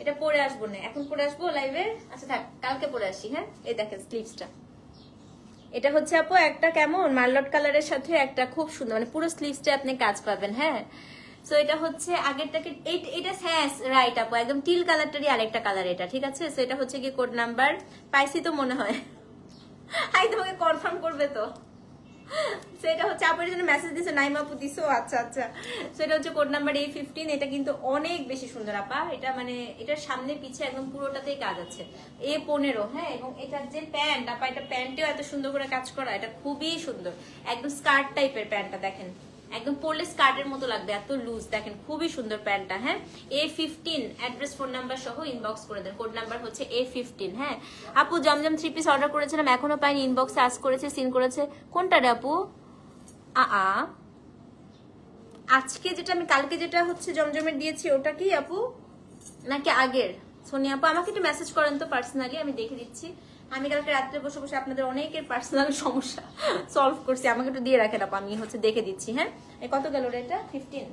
এটা পরে আসবো না, এখন পরে আসবো লাইভে। আচ্ছা থাক, কালকে পরে আসি। হ্যাঁ, এই দেখেন স্লিভসটা, এটা হচ্ছে আপু একটা কেমন মার্লট কালারের সাথে একটা খুব সুন্দর, মানে পুরো স্লিভসটা আপনি কাজ পাবেন। হ্যাঁ, সো এটা হচ্ছে আগেরটাকে, এটা হ্যাঁ রাইট আপু, একদম টিল কালারটারই আরেকটা কালার এটা। ঠিক আছে, সো এটা হচ্ছে কি কোড নাম্বার পাইছি তো মনে হয়, আই তোমাকে কনফার্ম করবে তো। সেটা হচ্ছে আপুর জন্য মেসেজ দিছো, নাইমা আপু দিছো। আচ্ছা আচ্ছা, সেটা হচ্ছে কোড নাম্বার A15। এটা কিন্তু অনেক বেশি সুন্দর আপা, এটা মানে এটার সামনে পিছে একদম পুরোটাতেই কাজ আছে। A15। হ্যাঁ, এবং এটার যে প্যান্ট আপা, এটা প্যান্টেও এত সুন্দর করে কাজ করা, এটা খুবই সুন্দর, একদম স্কার্ট টাইপের প্যান্টটা। দেখেন একদম পরলে স্কার্টের মতো লাগবে, এত লুজ। দেখেন খুবই সুন্দর প্যান্টটা। হ্যাঁ, A15। অ্যাড্রেস ফোন নাম্বার সহ ইনবক্স করে দেন, কোড নাম্বার হচ্ছে A15। হ্যাঁ আপু, জমজম 3 পিস অর্ডার করেছিলাম, এখনো পাইনি, ইনবক্সে আস করেছে, সিন করেছে। কোনটা রে আপু? আজকে যেটা আমি কালকে যেটা হচ্ছে জমজমের দিয়েছি ওটা কি আপু, নাকি আগের? সোনিয়া আপু আমাকে একটু মেসেজ করেন তো পার্সোনালি, আমি দেখে দিচ্ছি। আমি কালকে রাত্রে বসে বসে আপনাদের অনেকের পার্সোনাল সমস্যা সলভ করছি, আমাকে একটু দিয়ে রাখেন আপু, আমি হচ্ছে দেখে দিচ্ছি। হ্যাঁ, কত গেল রে এটা? 15।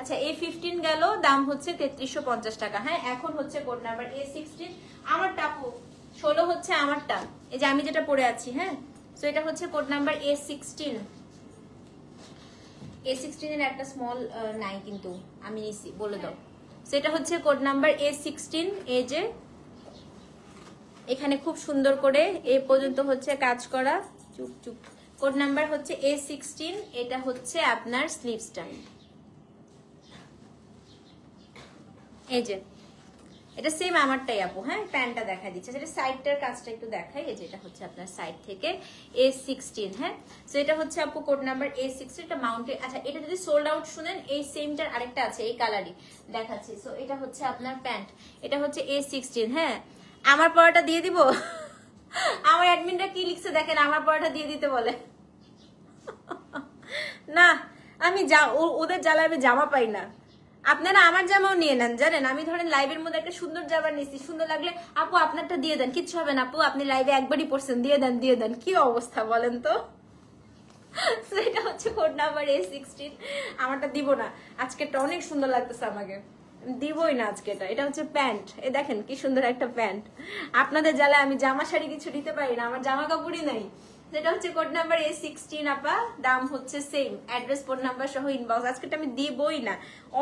আচ্ছা, A15 গেল, দাম হচ্ছে 3350 টাকা। হ্যাঁ, এখন হচ্ছে কোড নাম্বার A16। আমারটা আপু 16 হচ্ছে আমারটা, এই যে আমি যেটা পরে আছি। হ্যাঁ, সো এটা হচ্ছে কোড নাম্বার A16। A16 এর একটা স্মল নাই কিন্তু আমি নিছি, বলে দাও। সেটা হচ্ছে কোড নাম্বার A16। এই যে এখানে খুব সুন্দর করে এই পর্যন্ত হচ্ছে কাজ করা, চুপ চুপ। কোড নাম্বার হচ্ছে A16। এটা হচ্ছে আপনার স্লিভসটা, এই যে এটা সেম আমারটাই আপু। হ্যাঁ, প্যান্টটা দেখা দিচ্ছে, সেটা সাইডটার কাজটা একটু দেখাই। এই যে এটা হচ্ছে আপনার সাইড থেকে A16। হ্যাঁ, সো এটা হচ্ছে আপু কোড নাম্বার A16। এটা মাউন্টে, আচ্ছা এটা যদি সোল্ড আউট শুনেন, এই সেমটার আরেকটা আছে এই কালারই দেখাচ্ছি। সো এটা হচ্ছে আপনার প্যান্ট, এটা হচ্ছে A16। হ্যাঁ, আমার পড়াটা দিয়ে দিব। আমার অ্যাডমিনটা কি লিখছে দেখেন, আমার পড়াটা দিয়ে দিতে বলে। না, আমি ওদের জ্বালায় আমি জামা পাই না। আপনারা আমার জামাও নিয়ে নেন, জানেন আমি ধরেন লাইভের মধ্যে একটা সুন্দর জামা নিয়েছি, সুন্দর লাগলে আপু আপনারটা দিয়ে দেন, কিচ্ছু হবে না আপু, আপনি লাইভে একবারই পড়ছেন, দিয়ে দেন দিয়ে দেন। কি অবস্থা বলেন তো। এটা হচ্ছে কোড নাম্বার A16। আমারটা দিব না, আজকেরটা অনেক সুন্দর লাগতেছে আমাকে, দিবই না আজকে। এটা হচ্ছে প্যান্ট, এ দেখেন কি সুন্দর একটা প্যান্ট। আপনাদের জ্বালায় আমি জামা শাড়ি কিছু নিতে পারি না, আমার জামা কাপড়ই নাই। যেটা হচ্ছে কোড নাম্বার A16 আপা, দাম হচ্ছে সেম, অ্যাড্রেস ফোন নাম্বার সহ ইনবক্স। আজকেটা আমি দিবই না,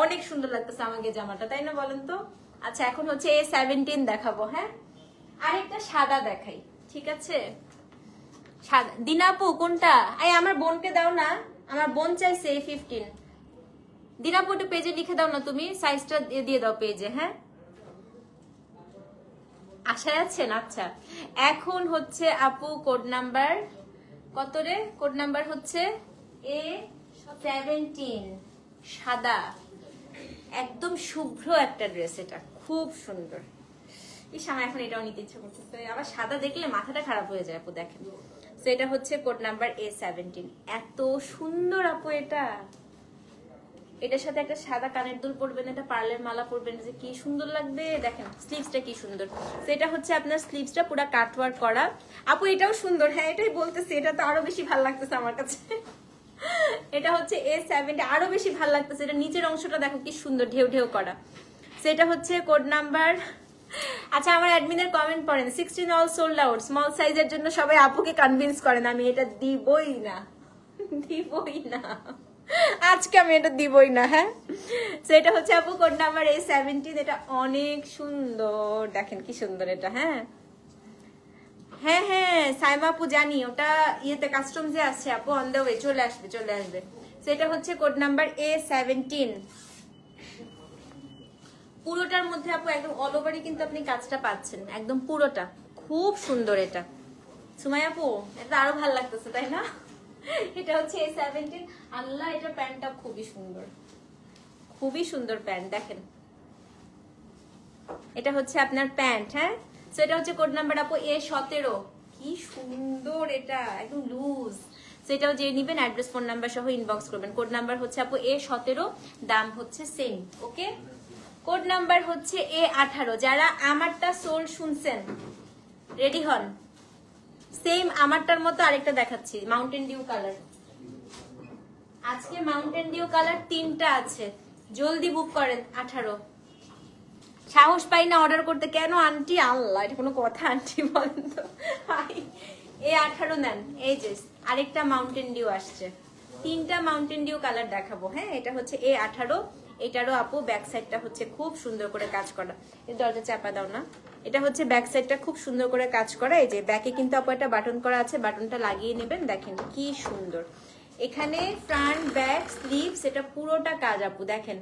অনেক সুন্দর লাগতেছে আমাকে জামাটা, তাই না বলেন তো। আচ্ছা এখন হচ্ছে A17 দেখাবো। হ্যাঁ, আরেকটা সাদা দেখাই, ঠিক আছে। সাদা দিনাপু কোনটা? আমার বোনকে দাও না, আমার বোন চাইছে A15। দিনাপু একটু পেজে লিখে দাও না, তুমি সাইজটা দিয়ে দাও পেজে। হ্যাঁ, আশায় আছেন। আচ্ছা এখন হচ্ছে আপু কোড নাম্বার কত রে? কোড নাম্বার হচ্ছে A17, সাদা, একদম শুভ্র একটা ড্রেস, এটা খুব সুন্দর। ইস, আমার এখন এটাও নিতে ইচ্ছে করতেছে, আবার সাদা দেখলে মাথাটা খারাপ হয়ে যায় আপু। দেখেন, তো এটা হচ্ছে কোড নাম্বার A17। এত সুন্দর আপু এটা, এটার সাথে একটা সাদা কানের দুল পরবেন, এটা পার্লের মালা পরবেন, যে কি সুন্দর লাগবে। দেখেন স্লিভসটা কি সুন্দর। সেটা হচ্ছে আপনার স্লিভসটা পুরো কাটওয়ার্ক করা আপু, এটাও সুন্দর। হ্যাঁ, এটাই বলতেছি, এটা তো আরো বেশি ভালো লাগতেছে আমার কাছে। এটা হচ্ছে A17, আরো বেশি ভালো লাগতেছে। এটা নিচের অংশটা দেখো কি সুন্দর, ঢেউ ঢেউ করা। সেটা হচ্ছে কোড নাম্বার। আচ্ছা আমার অ্যাডমিনের কমেন্ট পড়েন, 16 অল সোল্ড আউট, স্মল সাইজের জন্য সবাই আপুকে কনভিন্স করেন, আমি এটা দিবই না, দিবই না আজকে, আমি এটা দিবই না। হ্যাঁ, সেটা হচ্ছে আপু কোড নাম্বার A17। এটা অনেক সুন্দর, দেখেন কি সুন্দর এটা। হ্যাঁ হ্যাঁ হ্যাঁ সাইমা আপু জানি, ওটা ইয়েতে কাস্টমসে আসছে আপু, অন দ্য ওয়ে, চলে আসবে চলে আসবে। সেটা হচ্ছে কোড নাম্বার A17। পুরোটার মধ্যে আপু একদম অল ওভারই কিন্তু আপনি কাজটা পাচ্ছেন, একদম পুরোটা খুব সুন্দর। এটা সুমাই আপু, এটা আরো ভালো লাগতেছে তাই না। এটা হচ্ছে A17। আল্লাহ, এটা প্যান্টটা খুবই সুন্দর, খুবই সুন্দর প্যান্ট। দেখেন এটা হচ্ছে আপনার প্যান্ট। হ্যাঁ, তো এটা হচ্ছে কোড নাম্বার আপু A17। কি সুন্দর, এটা একদম লুজ। সেটাও যে নিবেন অ্যাড্রেস ফোন নাম্বার সহ ইনবক্স করবেন। কোড নাম্বার হচ্ছে আপু A17, দাম হচ্ছে সেম। ওকে, কোড নাম্বার হচ্ছে A18। যারা আমারটা সোল শুনছেন রেডি হন, সেম আমারটার মতো আরেকটা দেখাচ্ছি, মাউন্টেন ডিউ কালার। আজকে মাউন্টেন ডিউ কালার 3টা আছে, জলদি বুক করেন। 18, সাহস পাই না অর্ডার করতে, কেন আন্টি? আল্লাহ, এটা কোনো কথা আন্টি বলেন তো। A18 নেন। এই যে আরেকটা মাউন্টেন ডিউ আসছে, 3টা মাউন্টেন ডিউ কালার দেখাবো। হ্যাঁ, এটা হচ্ছে A18। এটারও আপু ব্যাক সাইডটা হচ্ছে খুব সুন্দর করে কাজ করা। এই দরজা চাপা দাও না। এটা হচ্ছে ব্যাক সাইডটা খুব সুন্দর করে কাজ করা। এই যে ব্যাকে কিন্তু আপু একটা বাটন করা আছে, বাটনটা লাগিয়ে নেবেন। দেখেন কি সুন্দর, এখানে ফ্রন্ট ব্যাক স্লিভস এটা পুরোটা কাজ আপু, দেখেন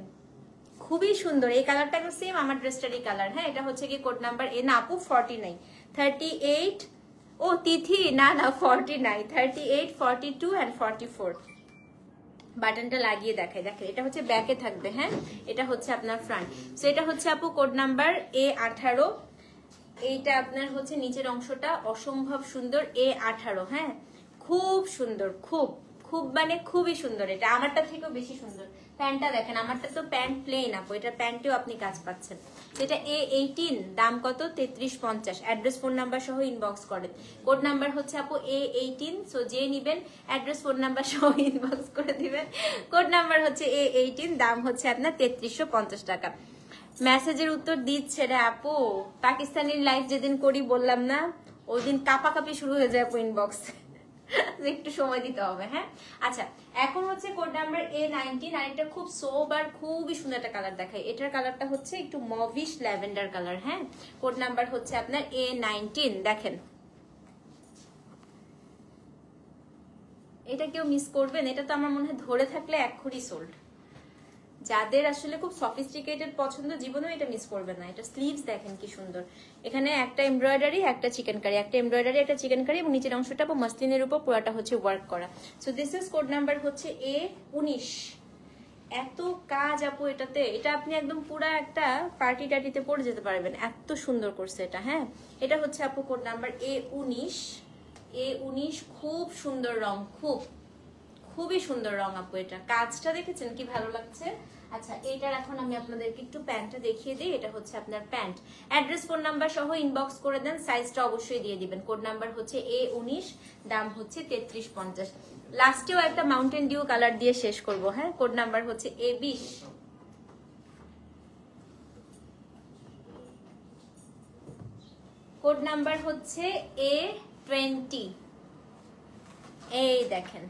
খুবই সুন্দর। এই কালারটা একদম সেম আমার ড্রেসটারই কালার। হ্যাঁ, এটা হচ্ছে কি কোড নাম্বার না আপু 49, 38। ও তিথি, না না 49, 38, 42 and 44। বাটনটা লাগিয়ে দেখাই, দেখেন এটা হচ্ছে ব্যাকে থাকবে। হ্যাঁ, এটা হচ্ছে আপনার ফ্রন্ট। সো এটা হচ্ছে আপু কোড নাম্বার A18। এইটা আপনার হচ্ছে নিচের অংশটা অসম্ভব সুন্দর, A18। হ্যাঁ, খুব সুন্দর, খুব খুব মানে খুবই সুন্দর। এটা আমারটা থেকেও বেশি সুন্দর। প্যান্টটা দেখেন, আমারটা তো প্যান্ট প্লেন আপু, এটা প্যান্টেও আপনি কাজ পাচ্ছেন। এটা A18, দাম কত? 33.50। অ্যাড্রেস ফোন নাম্বার সহ ইনবক্স করেন। কোড নাম্বার হচ্ছে আপু A18। সো যে নিবেন অ্যাড্রেস ফোন নাম্বার সহ ইনবক্স করে দিবেন। কোড নাম্বার হচ্ছে A18, দাম হচ্ছে আপনার 3350 টাকা। মেসেজের উত্তর দিচ্ছে রে আপু, পাকিস্তানি লাইভ যেদিন করি বললাম না, ওই দিন কাপাকাপি শুরু হয়ে যায় আপু ইনবক্সে। একটু সময় দিতে হবে। হ্যাঁ আচ্ছা, এখন হচ্ছে কোড নাম্বার A19, আর এটা খুব সোবার, খুবই সুন্দর একটা কালার দেখাই। এটার কালারটা হচ্ছে একটু মভিশ ল্যাভেন্ডার কালার। হ্যাঁ, কোড নাম্বার হচ্ছে আপনার A19। দেখেন এটা কেউ মিস করবেন? এটা তো আমার মনে হয় ধরে থাকলে এক্ষুনি সোল্ড। যাদের আসলে খুব সফিস্টিকেটেড পছন্দ, জীবনেও এটা মিস করবে না। এটা স্লিভস দেখেন কি সুন্দর, এখানে একটা এমব্রয়ডারি, একটা চিকেন কারি, একটা এমব্রয়ডারি, একটা চিকেন কারি, এবং নিচের অংশটা মাসলিনের উপর পুরোটা হচ্ছে ওয়ার্ক করা। So this is code number হচ্ছে A19। এত কাজ আপু এটাতে, এটা আপনি একদম পুরা একটা পার্টি টার্টিতে পরে যেতে পারবেন, এত সুন্দর করছে এটা। হ্যাঁ, এটা হচ্ছে আপু কোড নাম্বার A19। A19 খুব সুন্দর রং, খুবই সুন্দর রং আপু। এটা কাজটা দেখেছেন কি ভালো লাগছে। আচ্ছা, এটার এখন আমি আপনাদেরকে একটু প্যান্টটা দেখিয়ে দিই। এটা হচ্ছে আপনার প্যান্ট। অ্যাড্রেস, ফোন নাম্বার সহ ইনবক্স করে দেন, সাইজটা অবশ্যই দিয়ে দিবেন। কোড নাম্বার হচ্ছে A19, দাম হচ্ছে 3350। লাস্টেও একটা মাউন্টেন ডিউ কালার দিয়ে শেষ করব। হ্যাঁ, কোড নাম্বার হচ্ছে A20। কোড নাম্বার হচ্ছে A20। এই দেখেন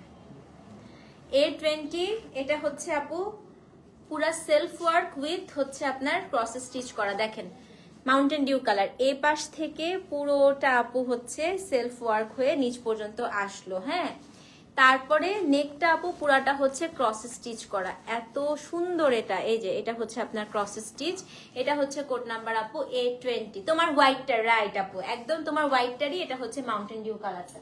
A20, এটা হচ্ছে আপু পুরা সেলফ ওয়ার্ক উইথ হচ্ছে আপনার ক্রস স্টিচ করা। দেখেন মাউন্টেন ডিউ কালার, এই পাশ থেকে পুরোটা আপু হচ্ছে সেলফ ওয়ার্ক হয়ে নিচ পর্যন্ত আসলো। হ্যাঁ, তারপরে নেকটা আপু পুরাটা হচ্ছে ক্রস স্টিচ করা, এত সুন্দর এটা। এই যে এটা হচ্ছে আপনার ক্রস স্টিচ। এটা হচ্ছে কোড নাম্বার আপু A20। তোমার হোয়াইটটা রাইট আপু, একদম তোমার হোয়াইটটারই এটা হচ্ছে মাউন্টেন ডিউ কালারটা।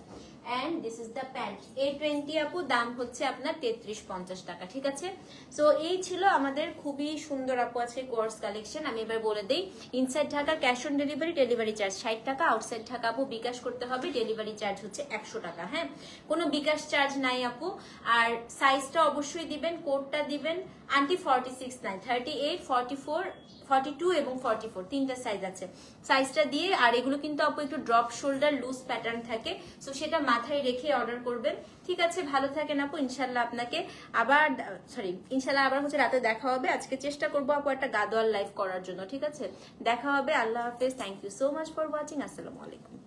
and this is the pant। A20 আপু, দাম হচ্ছে আপনার 3350 টাকা। ঠিক আছে, সো এই ছিল আমাদের খুবই সুন্দর আপু আজকে কোর্স কালেকশন। আমি এবার বলে দেই, inside Dhaka cash on delivery, delivery charge 60 টাকা। আউটসাইড ঢাকা আপু বিকাশ করতে হবে, ডেলিভারি চার্জ হচ্ছে 100 টাকা। হ্যাঁ, কোনো বিকাশ চার্জ নাই আপু। আর সাইজটা অবশ্যই দিবেন, কোডটা দিবেন। আন্টি 46 নাই, 38, 44, 42 এবং 44 তিনটা সাইজ আছে। সাইজটা দিয়ে, আর এগুলো কিন্তু আপু একটু ড্রপ শোল্ডার লুজ প্যাটার্ন থাকে, সো সেটা মাথায় রেখে অর্ডার করবেন। ঠিক আছে, ভালো থাকেন আপু। ইনশাল্লাহ আপনাকে ইনশাল্লাহ আবার হচ্ছে রাতে দেখা হবে। আজকে চেষ্টা করবো আপু একটা গাদোয়াল লাইভ করার জন্য। ঠিক আছে, দেখা হবে। আল্লাহ হাফেজ। Thank you so much for watching. আসসালামু আলাইকুম।